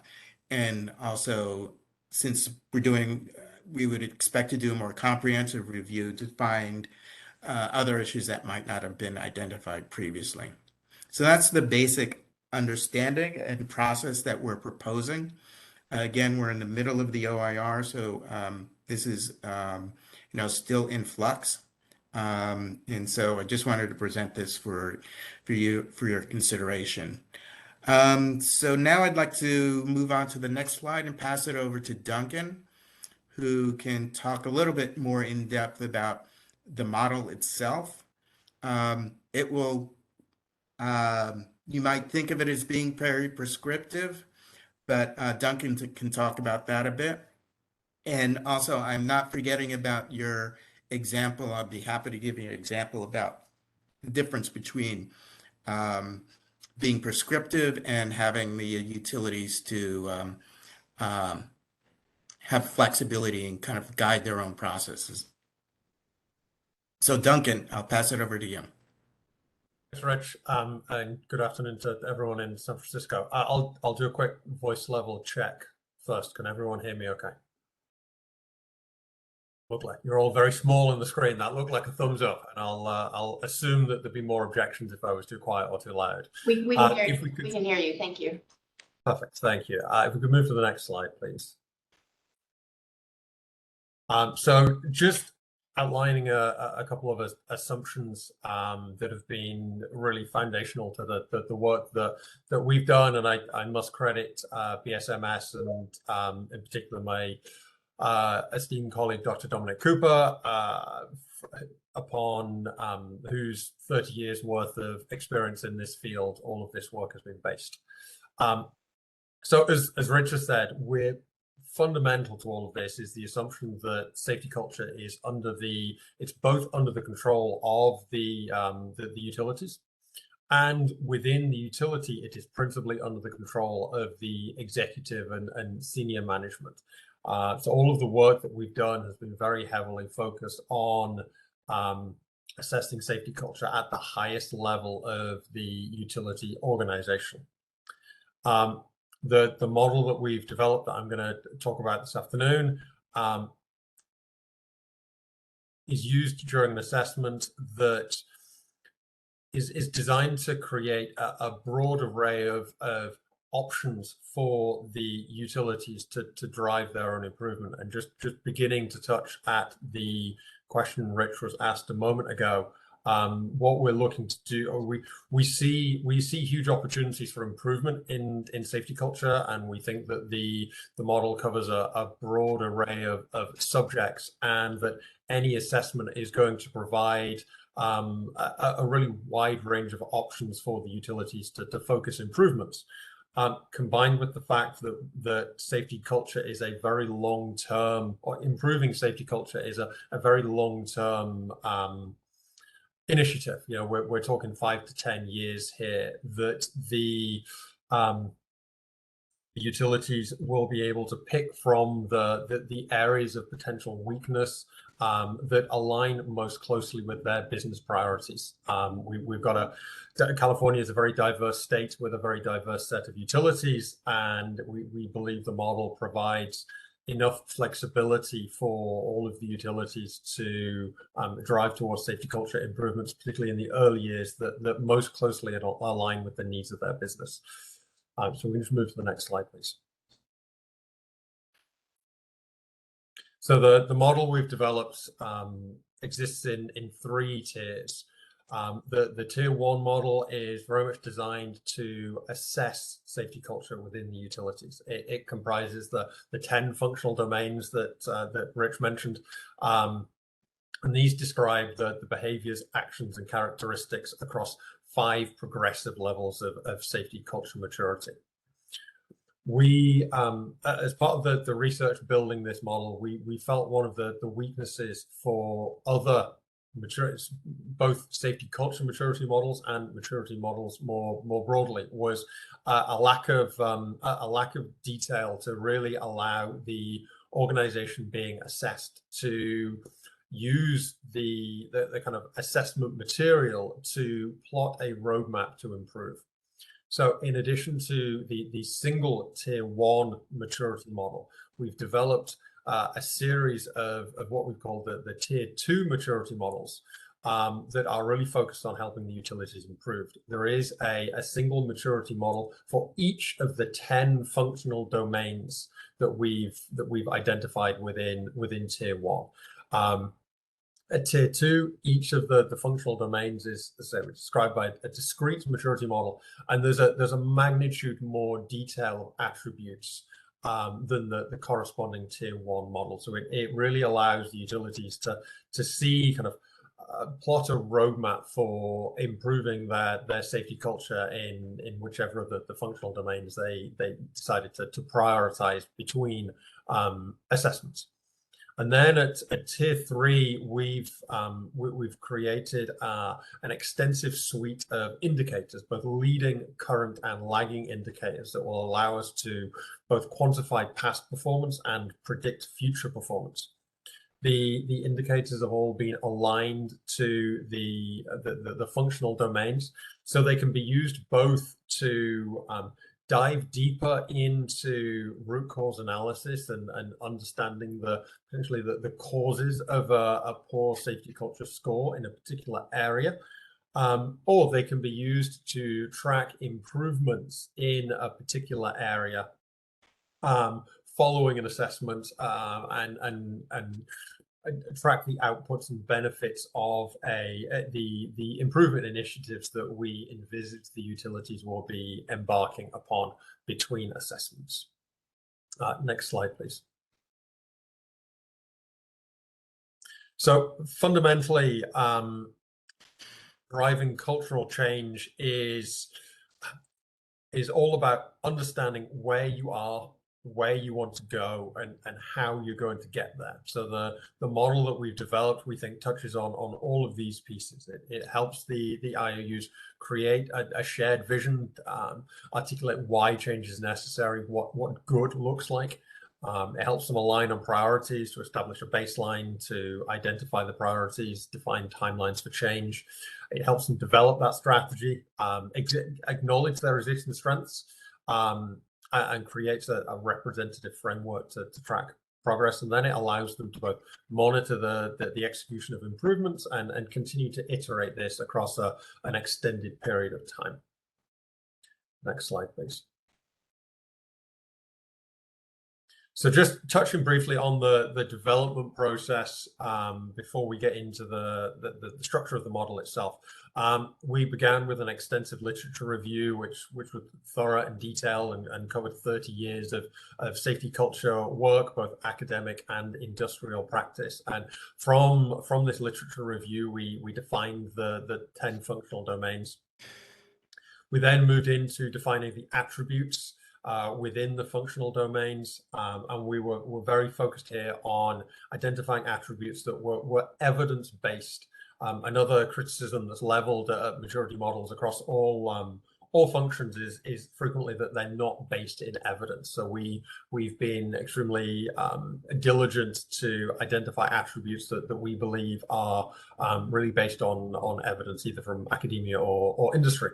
And also, since we would expect to do a more comprehensive review to find other issues that might not have been identified previously. So that's the basic understanding and process that we're proposing. Again, we're in the middle of the OIR, so this is still in flux. And so I just wanted to present this for your consideration. So now I'd like to move on to the next slide and pass it over to Duncan, who can talk a little bit more in depth about the model itself. It will, you might think of it as being very prescriptive, but Duncan can talk about that a bit. And also, I'm not forgetting about your example. I'll be happy to give you an example about the difference between being prescriptive and having the utilities to have flexibility and kind of guide their own processes. So Duncan, I'll pass it over to you. Thanks, Rich, and good afternoon to everyone in San Francisco. I'll do a quick voice level check first. Can everyone hear me okay? Look like you're all very small on the screen. That looked like a thumbs up, and I'll assume that there'd be more objections if I was too quiet or too loud. We can hear you. We can hear you. Thank you. Perfect. Thank you. If we could move to the next slide, please. So just outlining a couple of assumptions that have been really foundational to the work that we've done, and I must credit BSMS and in particular my esteemed colleague Dr. Dominic Cooper, upon whose 30 years worth of experience in this field all of this work has been based. So as Richard said, fundamental to all of this is the assumption that safety culture is it's both under the control of the utilities, and within the utility, it is principally under the control of the executive and senior management. So all of the work that we've done has been very heavily focused on assessing safety culture at the highest level of the utility organization. The model that we've developed that I'm going to talk about this afternoon is used during an assessment that is designed to create a broad array of options for the utilities to drive their own improvement. And just beginning to touch at the question Rich was asked a moment ago What we're looking to do, we see huge opportunities for improvement in safety culture, and we think that the model covers a broad array of subjects, and that any assessment is going to provide a really wide range of options for the utilities to focus improvements. Combined with the fact that safety culture is a very long-term, or improving safety culture is a very long-term initiative. We're talking 5 to 10 years here, that the utilities will be able to pick from the areas of potential weakness that align most closely with their business priorities. We've got California is a very diverse state with a very diverse set of utilities, and we believe the model provides enough flexibility for all of the utilities to drive towards safety culture improvements, particularly in the early years that most closely align with the needs of their business. So we can just move to the next slide, please. So the model we've developed exists in 3 tiers. The tier 1 model is very much designed to assess safety culture within the utilities. It comprises the 10 functional domains that Rich mentioned, and these describe the behaviors, actions, and characteristics across 5 progressive levels of safety culture maturity. We, as part of the research building this model, we felt one of the weaknesses for other both safety culture maturity models and maturity models more broadly was a lack of detail to really allow the organization being assessed to use the kind of assessment material to plot a roadmap to improve. So in addition to the single tier 1 maturity model, we've developed a series of what we call the tier 2 maturity models that are really focused on helping the utilities improve. There is a single maturity model for each of the 10 functional domains that we've identified within tier 1. At tier 2, each of the functional domains is, as I say, described by a discrete maturity model, and there's a magnitude more detail of attributes than the corresponding tier 1 model. So it really allows the utilities to see kind of plot a roadmap for improving their safety culture in whichever of the functional domains they decided to prioritize between assessments. And then at tier 3, we've created an extensive suite of indicators, both leading, current, and lagging indicators that will allow us to both quantify past performance and predict future performance. The indicators have all been aligned to the functional domains, so they can be used both to dive deeper into root cause analysis and understanding potentially the causes of a poor safety culture score in a particular area, or they can be used to track improvements in a particular area following an assessment, and track the outputs and benefits of the improvement initiatives that we envisage the utilities will be embarking upon between assessments. Next slide, please. So fundamentally, driving cultural change is all about understanding where you are, where you want to go, and how you're going to get there. So the model that we've developed, we think, touches on all of these pieces. It helps the IOUs create a shared vision, articulate why change is necessary, what good looks like. It helps them align on priorities, to establish a baseline, to identify the priorities, define timelines for change. It helps them develop that strategy, acknowledge their existing strengths, and creates a representative framework to track progress. And then it allows them to both monitor the execution of improvements and continue to iterate this across an extended period of time. Next slide, please. So just touching briefly on the development process before we get into the structure of the model itself. We began with an extensive literature review, which was thorough and detailed and covered 30 years of safety culture work, both academic and industrial practice. And from this literature review, we defined the 10 functional domains. We then moved into defining the attributes within the functional domains, and we were very focused here on identifying attributes that were evidence-based. Another criticism that's leveled at maturity models across all functions is frequently that they're not based in evidence. So we've been extremely diligent to identify attributes that we believe are really based on evidence, either from academia or industry.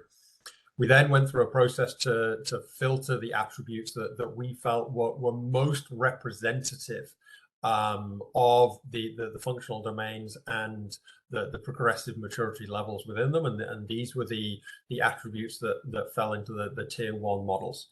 We then went through a process to filter the attributes that we felt were most representative of the functional domains and the progressive maturity levels within them, and these were the attributes that fell into the tier 1 models.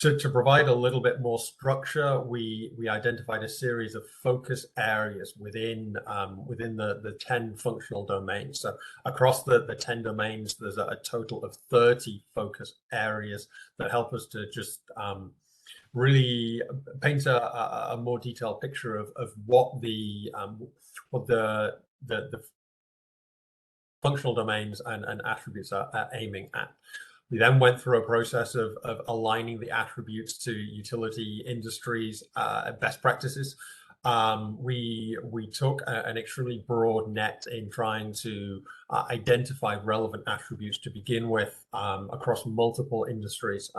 To provide a little bit more structure, we identified a series of focus areas within the 10 functional domains. So across the 10 domains, there's a total of 30 focus areas that help us to just really paint a more detailed picture of what the functional domains and attributes are aiming at. We then went through a process of aligning the attributes to utility industries best practices. We took an extremely broad net in trying to identify relevant attributes to begin with across multiple industries,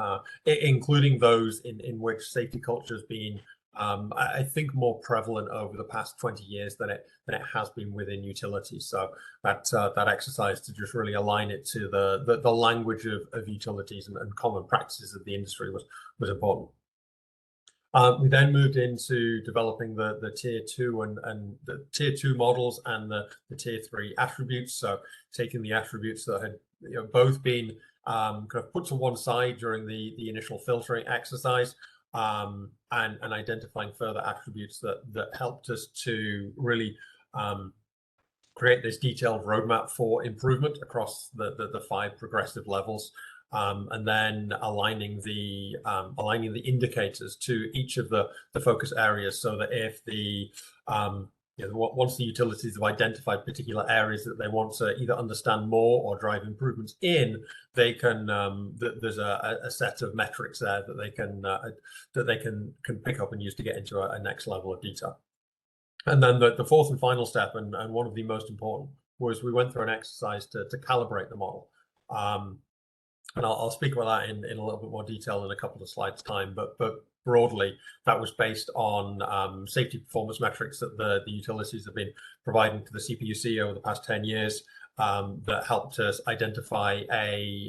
including those in which safety culture has been I think more prevalent over the past 20 years than it has been within utilities. So that exercise to just really align it to the language of utilities and common practices of the industry was important. We then moved into developing the tier 2 and the tier 2 models and the tier 3 attributes. So taking the attributes that had both been kind of put to one side during the initial filtering exercise, and identifying further attributes that helped us to really create this detailed roadmap for improvement across the 5 progressive levels, and then aligning the indicators to each of the focus areas, so that if once the utilities have identified particular areas that they want to either understand more or drive improvements in, they can there's a set of metrics there that they can pick up and use to get into a next level of detail. And then the fourth and final step, and one of the most important, was we went through an exercise to calibrate the model. And I'll speak about that in a little bit more detail in a couple of slides' time, but broadly, that was based on safety performance metrics that the utilities have been providing to the Cpuc over the past 10 years that helped us identify a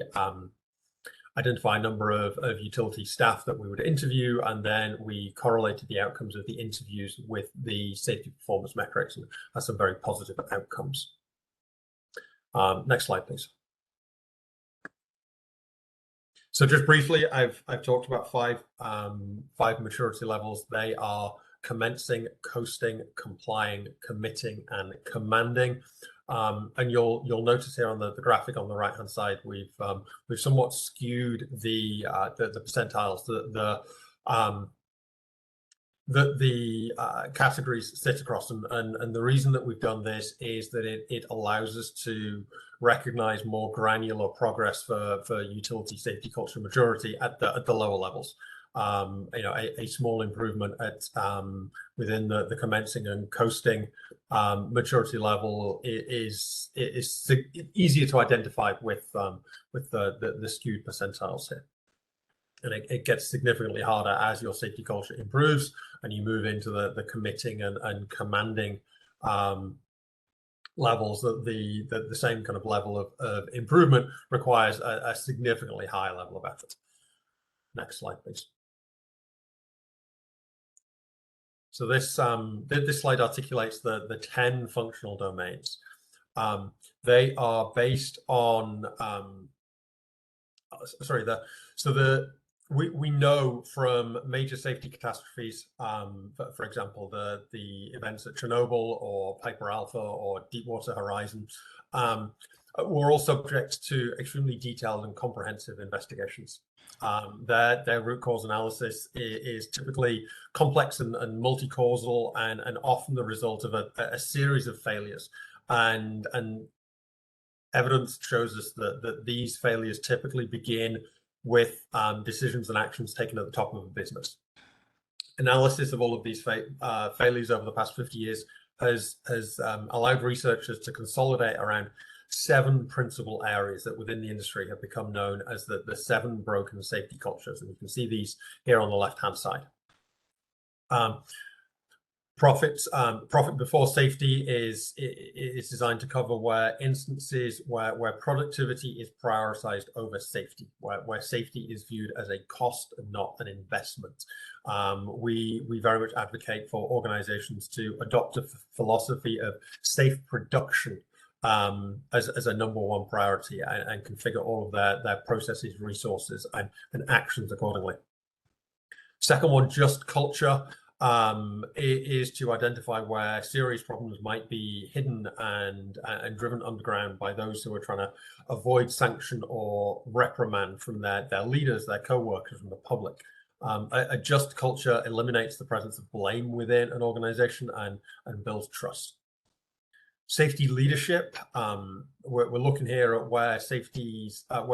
number of utility staff that we would interview, and then we correlated the outcomes of the interviews with the safety performance metrics, and had some very positive outcomes. Next slide, please. So just briefly, I've talked about five maturity levels. They are commencing, coasting, complying, committing, and commanding. And you'll notice here on the graphic on the right hand side, we've somewhat skewed the percentiles. The categories sit across, and the reason that we've done this is that it allows us to recognize more granular progress for utility safety culture maturity at the lower levels. A small improvement at within the commencing and coasting maturity level is easier to identify with the skewed percentiles here. And it gets significantly harder as your safety culture improves and you move into the committing and commanding levels. That the same kind of level of improvement requires a significantly higher level of effort. Next slide, please. So this slide articulates the 10 functional domains. They are based on we know from major safety catastrophes, for example, the events at Chernobyl or Piper Alpha or Deepwater Horizon, were all subject to extremely detailed and comprehensive investigations. Their root cause analysis is typically complex and multi-causal and often the result of a series of failures. And evidence shows us that these failures typically begin with decisions and actions taken at the top of a business. Analysis of all of these failures over the past 50 years has allowed researchers to consolidate around 7 principal areas that within the industry have become known as the 7 broken safety cultures. And you can see these here on the left-hand side. Profit before safety is designed to cover where instances where productivity is prioritized over safety, where safety is viewed as a cost and not an investment. We very much advocate for organizations to adopt a philosophy of safe production as a #1 priority and configure all of their processes, resources, and actions accordingly. Second one, just culture. Is to identify where serious problems might be hidden and driven underground by those who are trying to avoid sanction or reprimand from their leaders, their co-workers, and the public. A just culture eliminates the presence of blame within an organization and builds trust. Safety leadership, we're looking here at where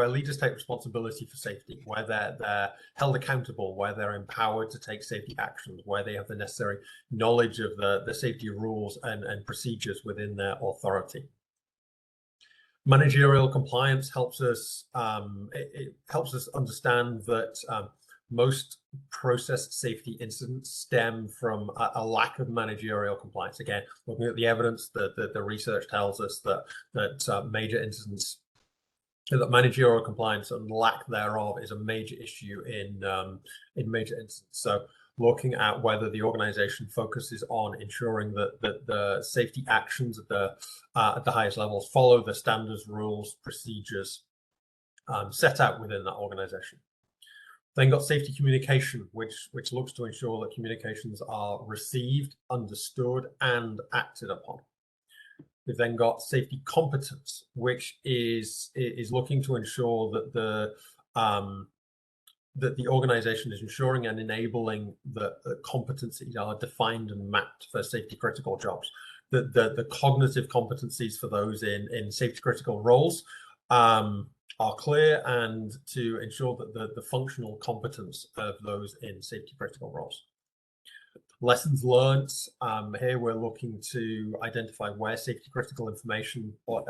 leaders take responsibility for safety, where they're held accountable, where they're empowered to take safety actions, where they have the necessary knowledge of the safety rules and procedures within their authority. Managerial compliance helps us it helps us understand that most process safety incidents stem from a lack of managerial compliance. Again, looking at the evidence, the research tells us that major incidents, that managerial compliance and lack thereof is a major issue in major incidents. So looking at whether the organization focuses on ensuring that the safety actions at the highest levels follow the standards, rules, procedures set out within that organization. Then got safety communication, which looks to ensure that communications are received, understood, and acted upon. We've then got safety competence, which is looking to ensure that the organization is ensuring and enabling that the competencies are defined and mapped for safety critical jobs. The cognitive competencies for those in safety critical roles are clear, and to ensure that the functional competence of those in safety critical roles. Lessons learned, here we're looking to identify where safety critical information, or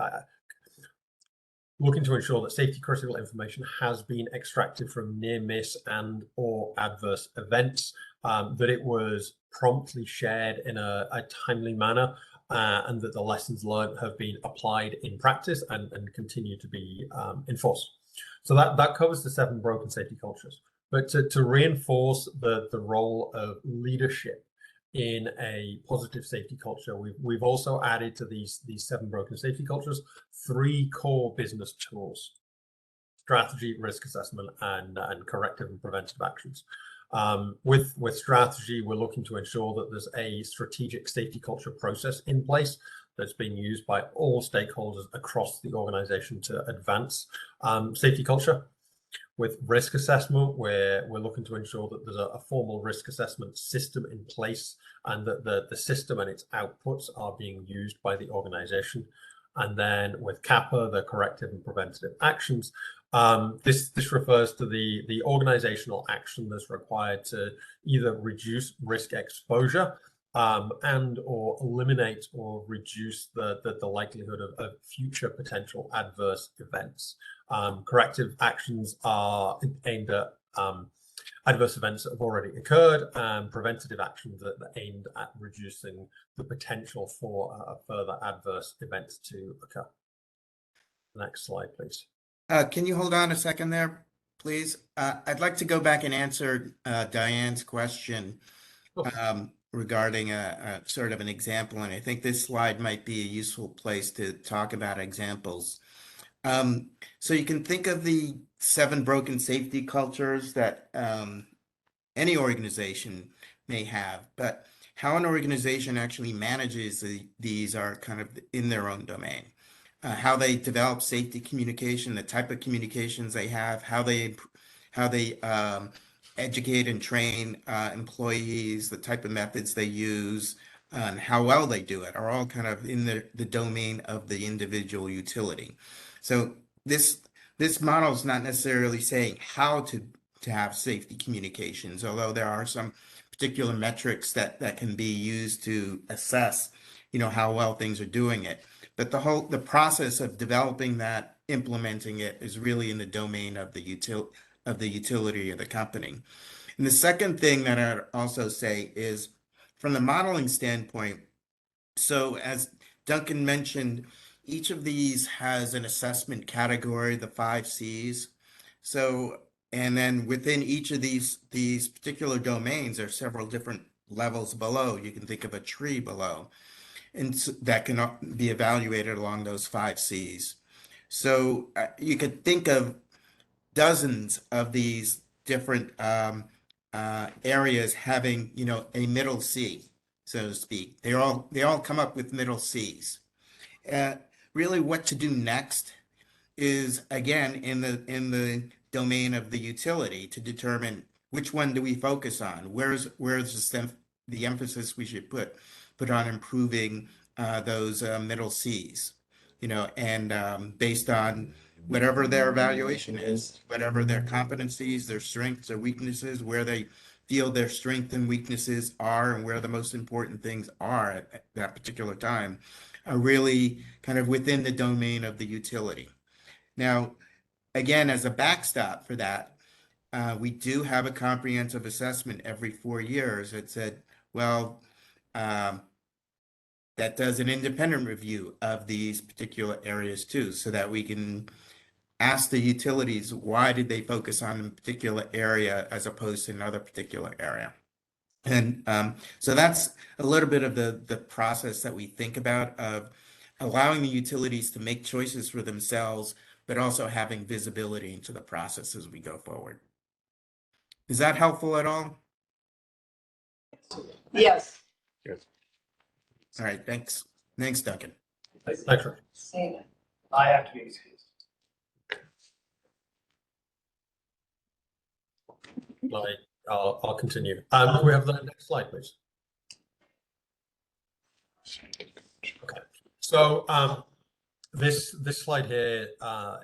looking to ensure that safety critical information has been extracted from near miss and or adverse events, that it was promptly shared in a timely manner, and that the lessons learned have been applied in practice and continue to be enforced. So that covers the 7 broken safety cultures. But to reinforce the role of leadership in a positive safety culture, we've also added to these 7 broken safety cultures 3 core business tools: strategy, risk assessment, and corrective and preventive actions. With strategy, we're looking to ensure that there's a strategic safety culture process in place that's being used by all stakeholders across the organization to advance safety culture. With risk assessment, we're looking to ensure that there's a formal risk assessment system in place, and that the system and its outputs are being used by the organization. And then with CAPA, the corrective and preventative actions, this refers to the organizational action that's required to either reduce risk exposure and or eliminate or reduce the likelihood of future potential adverse events. Corrective actions are aimed at adverse events that have already occurred, and preventative actions that are aimed at reducing the potential for a further adverse event to occur. Next slide, please. Can you hold on a second there, please? I'd like to go back and answer Diane's question regarding a sort of an example, and I think this slide might be a useful place to talk about examples. So you can think of the 7 broken safety cultures that any organization may have, but how an organization actually manages these are kind of in their own domain. How they develop safety communication, the type of communications they have, how they educate and train employees, the type of methods they use, and how well they do it are all kind of in the domain of the individual utility. So this model is not necessarily saying how to have safety communications, although there are some particular metrics that can be used to assess, how well things are doing it. But the process of developing that, implementing it, is really in the domain of the utility of the company. And the second thing that I'd also say is from the modeling standpoint, so as Duncan mentioned, each of these has an assessment category, the 5 C's. So, and then within each of these particular domains, there are several different levels below. You can think of a tree below, and that can be evaluated along those 5 C's. So you could think of dozens of these different areas having, a middle C, so to speak. They all come up with middle C's. Really, what to do next is again in the domain of the utility to determine which one do we focus on. Where's the emphasis we should put on improving those middle C's, and based on whatever their evaluation is, whatever their competencies, their strengths, their weaknesses, where they feel their strengths and weaknesses are, and where the most important things are at that particular time, are really kind of within the domain of the utility. Now, again, as a backstop for that, we do have a comprehensive assessment every 4 years that said, well, that does an independent review of these particular areas too, so that we can ask the utilities, why did they focus on a particular area as opposed to another particular area? And so that's a little bit of the process that we think about of allowing the utilities to make choices for themselves, but also having visibility into the process as we go forward. Is that helpful at all? Yes. Yes. All right, thanks. Thanks, Duncan. Thanks, Rick. Same. I have to be excused. I'll continue. Can we have the next slide, please? Okay. So this slide here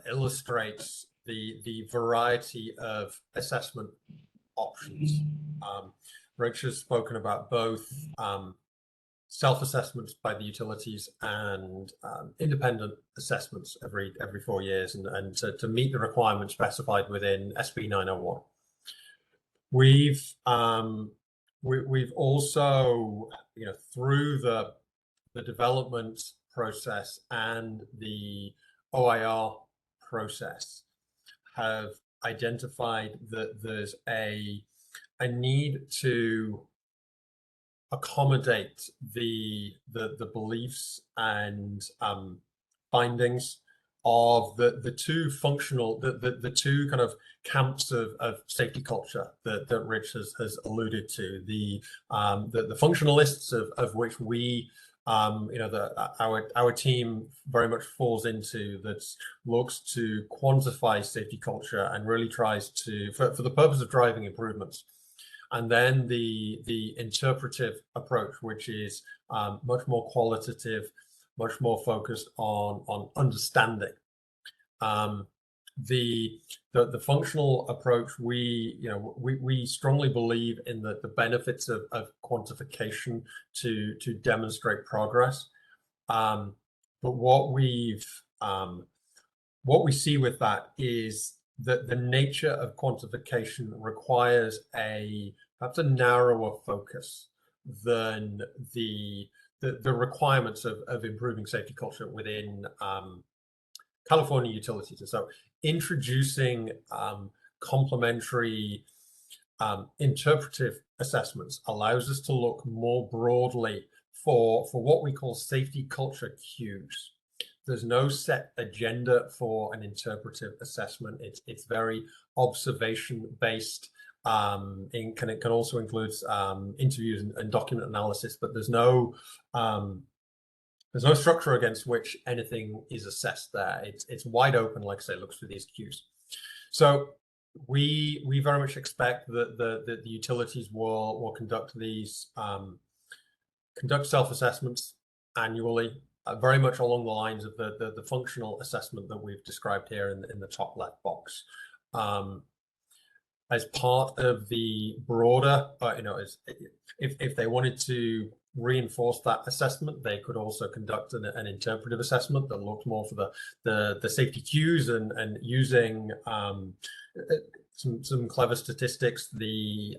illustrates the variety of assessment options. Rich has spoken about both self-assessments by the utilities and independent assessments every 4 years, and to meet the requirements specified within SB 901. We've also, through the development process and the OIR process, have identified that there's a need to accommodate the beliefs and findings of the two functional, the two kind of camps of safety culture that Rich has alluded to, the functionalists of which we, our team very much falls into, that looks to quantify safety culture and really tries to, for the purpose of driving improvements. And then the interpretive approach, which is much more qualitative, much more focused on understanding. The functional approach, we strongly believe in the benefits of quantification to demonstrate progress. But what we see with that is that the nature of quantification requires perhaps a narrower focus than the requirements of improving safety culture within California utilities. And so introducing complementary interpretive assessments allows us to look more broadly for what we call safety culture cues. there's no set agenda for an interpretive assessment. It's very observation based. It can also include interviews and document analysis, but there's no structure against which anything is assessed there. It's wide open, like I say, looks for these cues. So we very much expect that the utilities will conduct these conduct self-assessments annually, very much along the lines of the functional assessment that we've described here in the top left box. As part of the broader, if they wanted to reinforce that assessment, they could also conduct an interpretive assessment that looked more for the safety cues and using some clever statistics. The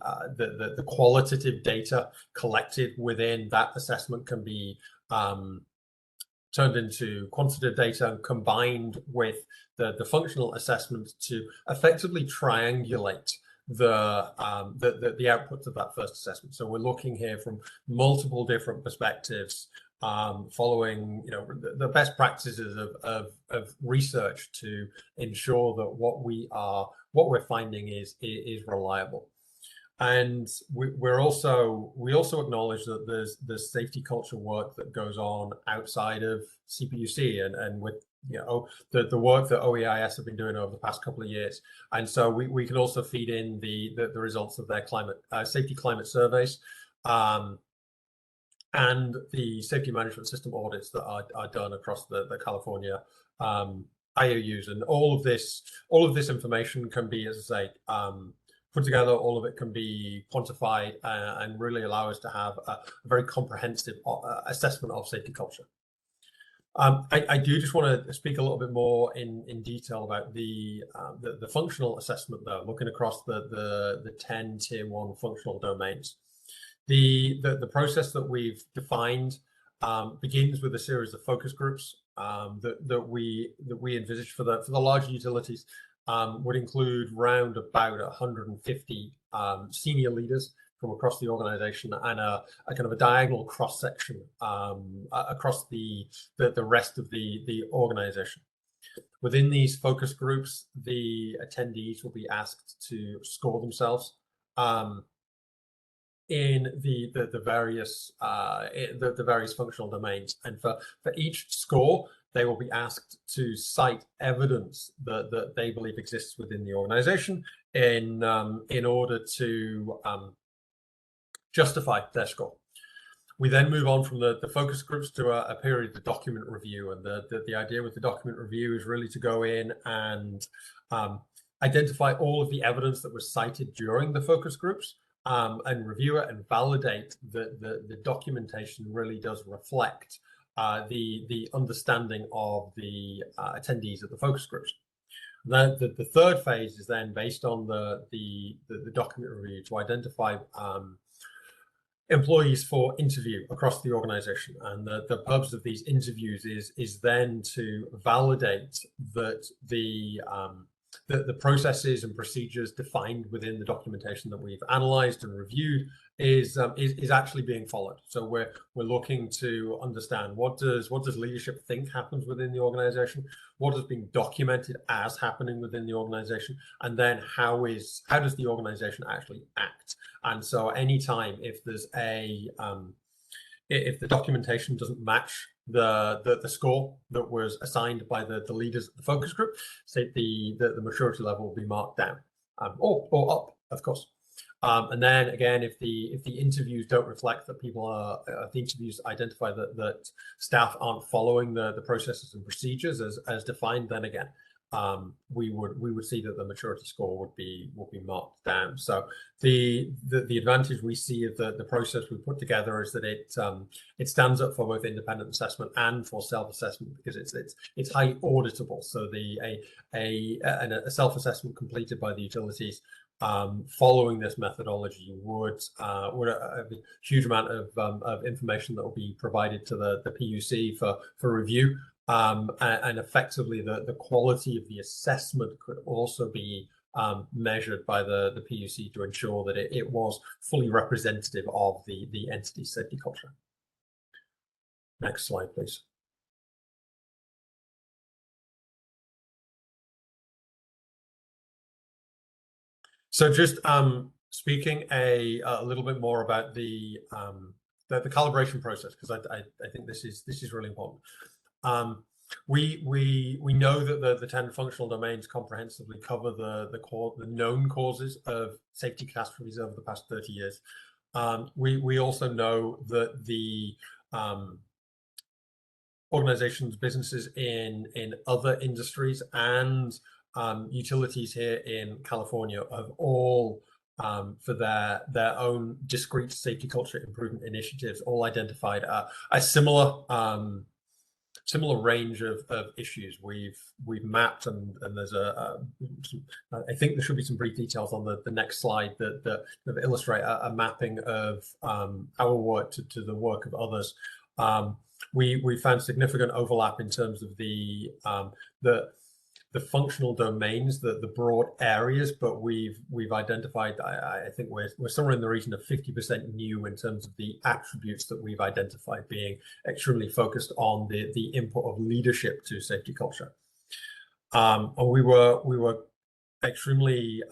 qualitative data collected within that assessment can be turned into quantitative data and combined with the functional assessment to effectively triangulate the outputs of that first assessment. So we're looking here from multiple different perspectives, following the best practices of research to ensure that what we're finding is reliable. And we also acknowledge that there's safety culture work that goes on outside of Cpuc and with the work that OEIS have been doing over the past couple of years. And so we can also feed in the results of their safety climate surveys and the safety management system audits that are done across the California IOUs. And all of this information can be, as I say, put together. All of it can be quantified and really allow us to have a very comprehensive assessment of safety culture. I do just want to speak a little bit more in detail about the functional assessment, though, looking across the 10 tier 1 functional domains. The process that we've defined begins with a series of focus groups that we envisage for the larger utilities. Would include round about 150 senior leaders from across the organization and a kind of a diagonal cross section across the rest of the organization. Within these focus groups, the attendees will be asked to score themselves in the various functional domains, and for each score, they will be asked to cite evidence that they believe exists within the organization in order to justify their score. We then move on from the focus groups to a period of document review, and the idea with the document review is really to go in and identify all of the evidence that was cited during the focus groups and review it and validate that the documentation really does reflect the understanding of the attendees of the focus groups. Then the third phase is then based on the document review to identify employees for interview across the organization, and the purpose of these interviews is then to validate that the processes and procedures defined within the documentation that we've analyzed and reviewed is actually being followed. So we're looking to understand what does leadership think happens within the organization, what is being documented as happening within the organization, and then how does the organization actually act. And so anytime if there's if the documentation doesn't match the score that was assigned by the leaders of the focus group, say the maturity level will be marked down or up, of course. And then again, if the interviews don't reflect that people are, the interviews identify that staff aren't following the processes and procedures as defined, then again, we would see that the maturity score would be marked down. So the advantage we see of the process we put together is that it stands up for both independent assessment and for self-assessment, because it's highly auditable. So a self-assessment completed by the utilities following this methodology would have a huge amount of information that will be provided to the PUC for review. And effectively the quality of the assessment could also be measured by the PUC to ensure that it was fully representative of the entity's safety culture. Next slide, please. So just speaking a little bit more about the calibration process, because I think this is really important. We know that the 10 functional domains comprehensively cover the known causes of safety catastrophes over the past 30 years. We also know that the organizations, businesses in other industries and utilities here in California have all, for their own discrete safety culture improvement initiatives, all identified a similar range of issues. We've mapped, and there's I think there should be some brief details on the next slide that illustrate a mapping of our work to the work of others. We found significant overlap in terms of the functional domains, the broad areas, but we've identified, I think we're somewhere in the region of 50% new in terms of the attributes that we've identified being extremely focused on the input of leadership to safety culture. And we were extremely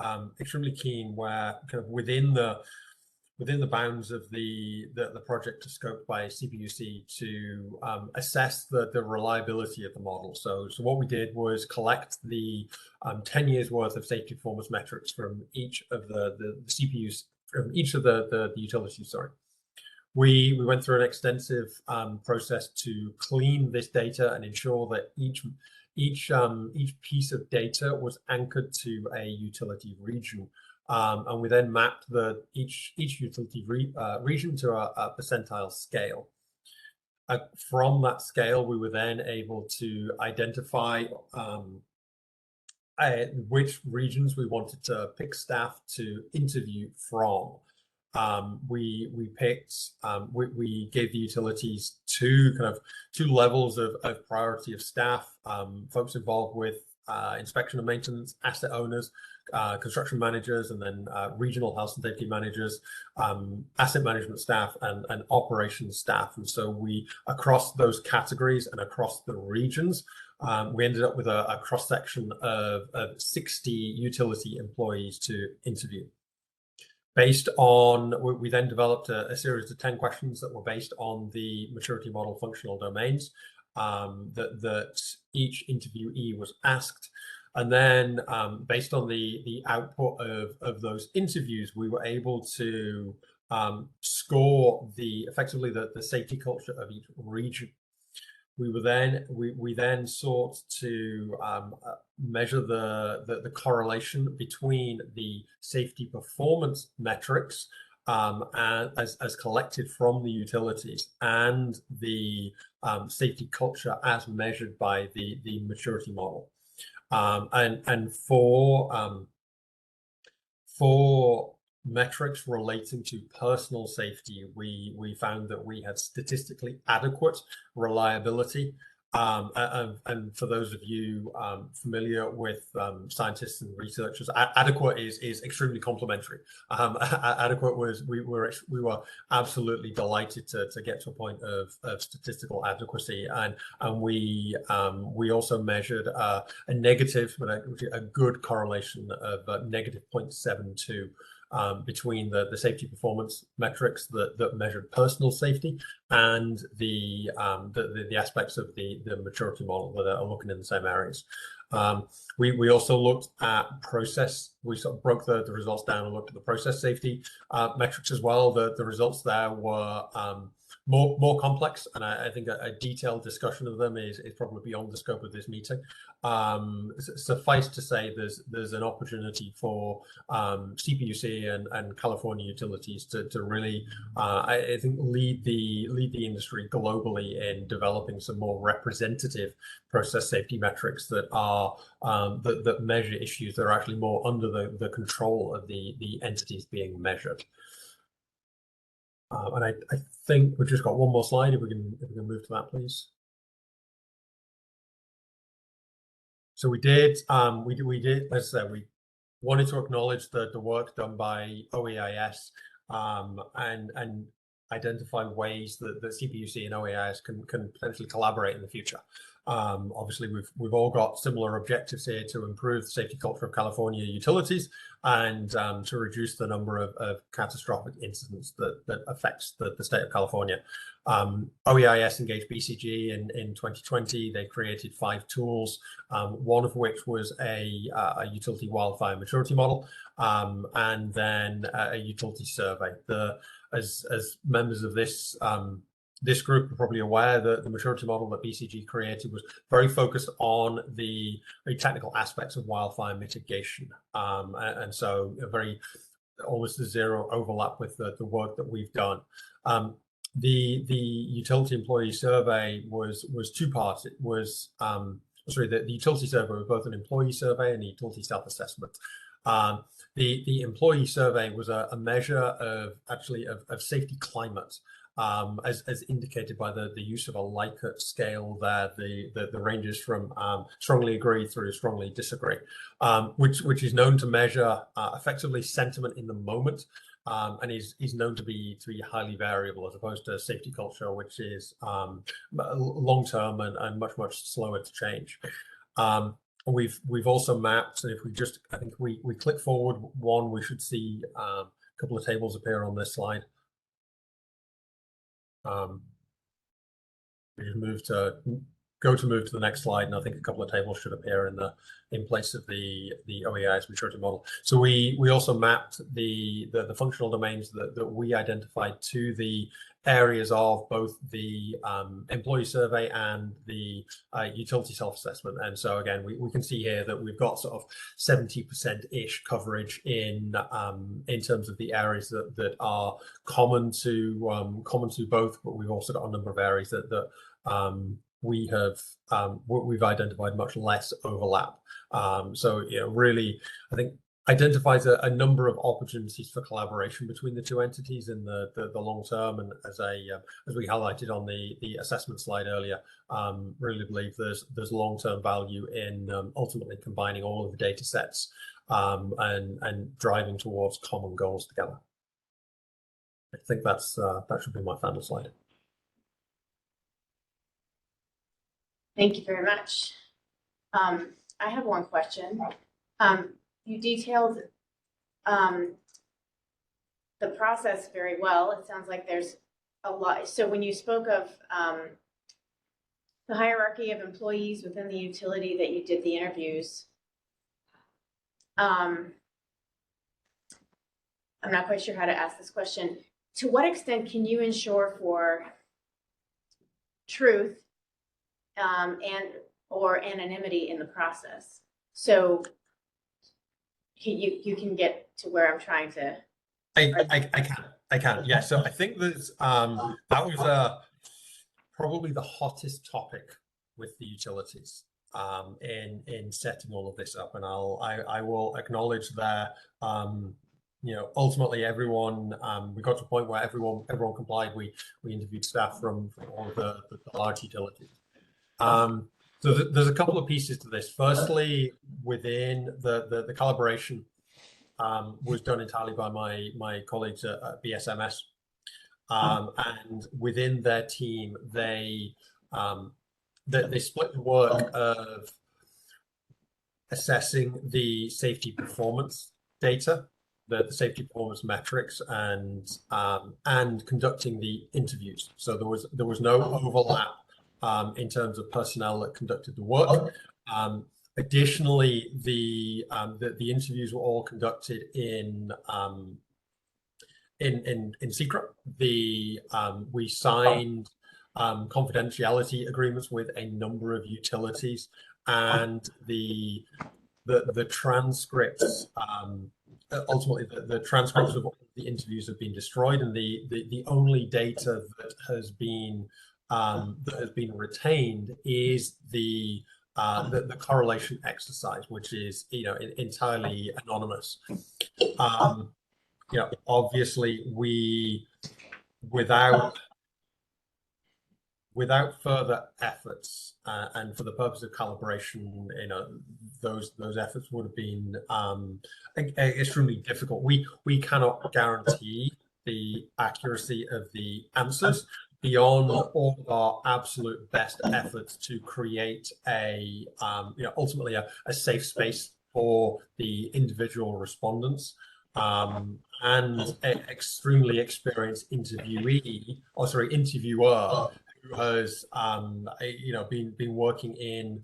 keen where kind of within the bounds of the project scoped by Cpuc to assess the reliability of the model. So what we did was collect the 10 years worth of safety performance metrics from each of the CPUs, from each of the utilities, sorry. We went through an extensive process to clean this data and ensure that each piece of data was anchored to a utility region. And we then mapped each utility region to a percentile scale. From that scale, we were then able to identify which regions we wanted to pick staff to interview from. We gave the utilities two levels of priority of staff, folks involved with inspection and maintenance, asset owners, construction managers, and then regional health and safety managers, asset management staff, and operations staff. And so we, across those categories and across the regions, we ended up with a cross-section of 60 utility employees to interview. Based on, we then developed a series of 10 questions that were based on the maturity model functional domains that each interviewee was asked. And then based on the output of those interviews, we were able to score effectively the safety culture of each region. We then sought to measure the correlation between the safety performance metrics as collected from the utilities and the safety culture as measured by the maturity model. And for metrics relating to personal safety, we found that we had statistically adequate reliability. And for those of you familiar with scientists and researchers, adequate is extremely complimentary. Adequate was, we were absolutely delighted to get to a point of statistical adequacy, and we also measured a negative, a good correlation of negative 0.72. Between the safety performance metrics that measured personal safety and the aspects of the maturity model that are looking in the same areas. We also looked at process. We sort of broke the results down and looked at the process safety metrics as well. The results there were more complex, and I think a detailed discussion of them is probably beyond the scope of this meeting. Suffice to say, there's an opportunity for Cpuc and California utilities to really, I think, lead the industry globally in developing some more representative process safety metrics that are that measure issues that are actually more under the control of the entities being measured. And I think we've just got one more slide. If we can move to that, please. So we did, as I said, we wanted to acknowledge the work done by OEIS and identify ways that Cpuc and OEIS can potentially collaborate in the future. Obviously, we've all got similar objectives here to improve the safety culture of California utilities and to reduce the number of catastrophic incidents that affects the state of California. OEIS engaged BCG in 2020. They created 5 tools, one of which was a utility wildfire maturity model, and then a utility survey. As members of this this group are probably aware that the maturity model that BCG created was very focused on the very technical aspects of wildfire mitigation, and so almost a zero overlap with the work that we've done. The utility employee survey was 2 parts. It was the utility survey was both an employee survey and a utility self-assessment. The employee survey was a measure of safety climate, as indicated by the use of a Likert scale there. The ranges from strongly agree through strongly disagree, which is known to measure effectively sentiment in the moment, and is known to be highly variable, as opposed to safety culture, which is long term and much slower to change. We've also mapped, and if we click forward one, we should see a couple of tables appear on this slide. We just move to the next slide, and I think a couple of tables should appear in place of the OEIS maturity model. So we also mapped the functional domains that we identified to the areas of both the employee survey and the utility self-assessment. And so again, we can see here that we've got sort of 70%-ish coverage in terms of the areas that are common to both, but we've also got a number of areas that we've identified much less overlap. So really, I think identifies a number of opportunities for collaboration between the 2 entities in the long term. And as we highlighted on the assessment slide earlier, really believe there's long-term value in ultimately combining all of the data sets and driving towards common goals together. I think that should be my final slide. Thank you very much. I have one question. You detailed the process very well. It sounds like there's a lot. So when you spoke of the hierarchy of employees within the utility that you did the interviews, I'm not quite sure how to ask this question. To what extent can you ensure for truth or anonymity in the process? So you can get to where I'm trying to. I can. Yeah. So I think that was probably the hottest topic with the utilities in setting all of this up, and I will acknowledge that ultimately everyone we got to a point where everyone complied. We interviewed staff from all of the large utilities. So there's a couple of pieces to this. Firstly, within the calibration was done entirely by my colleagues at BSMS, and within their team, they split the work of assessing the safety performance data, the safety performance metrics, and conducting the interviews. So there was no overlap in terms of personnel that conducted the work. Additionally, the interviews were all conducted in secret. We signed confidentiality agreements with a number of utilities, and the transcripts ultimately the transcripts of all the interviews have been destroyed, and the only data that has been retained is the correlation exercise, which is entirely anonymous. Obviously, without further efforts and for the purpose of calibration, those efforts would have been extremely difficult. We cannot guarantee the accuracy of the answers, beyond all of our absolute best efforts to create a, ultimately a safe space for the individual respondents, and an extremely experienced interviewer who has, been working in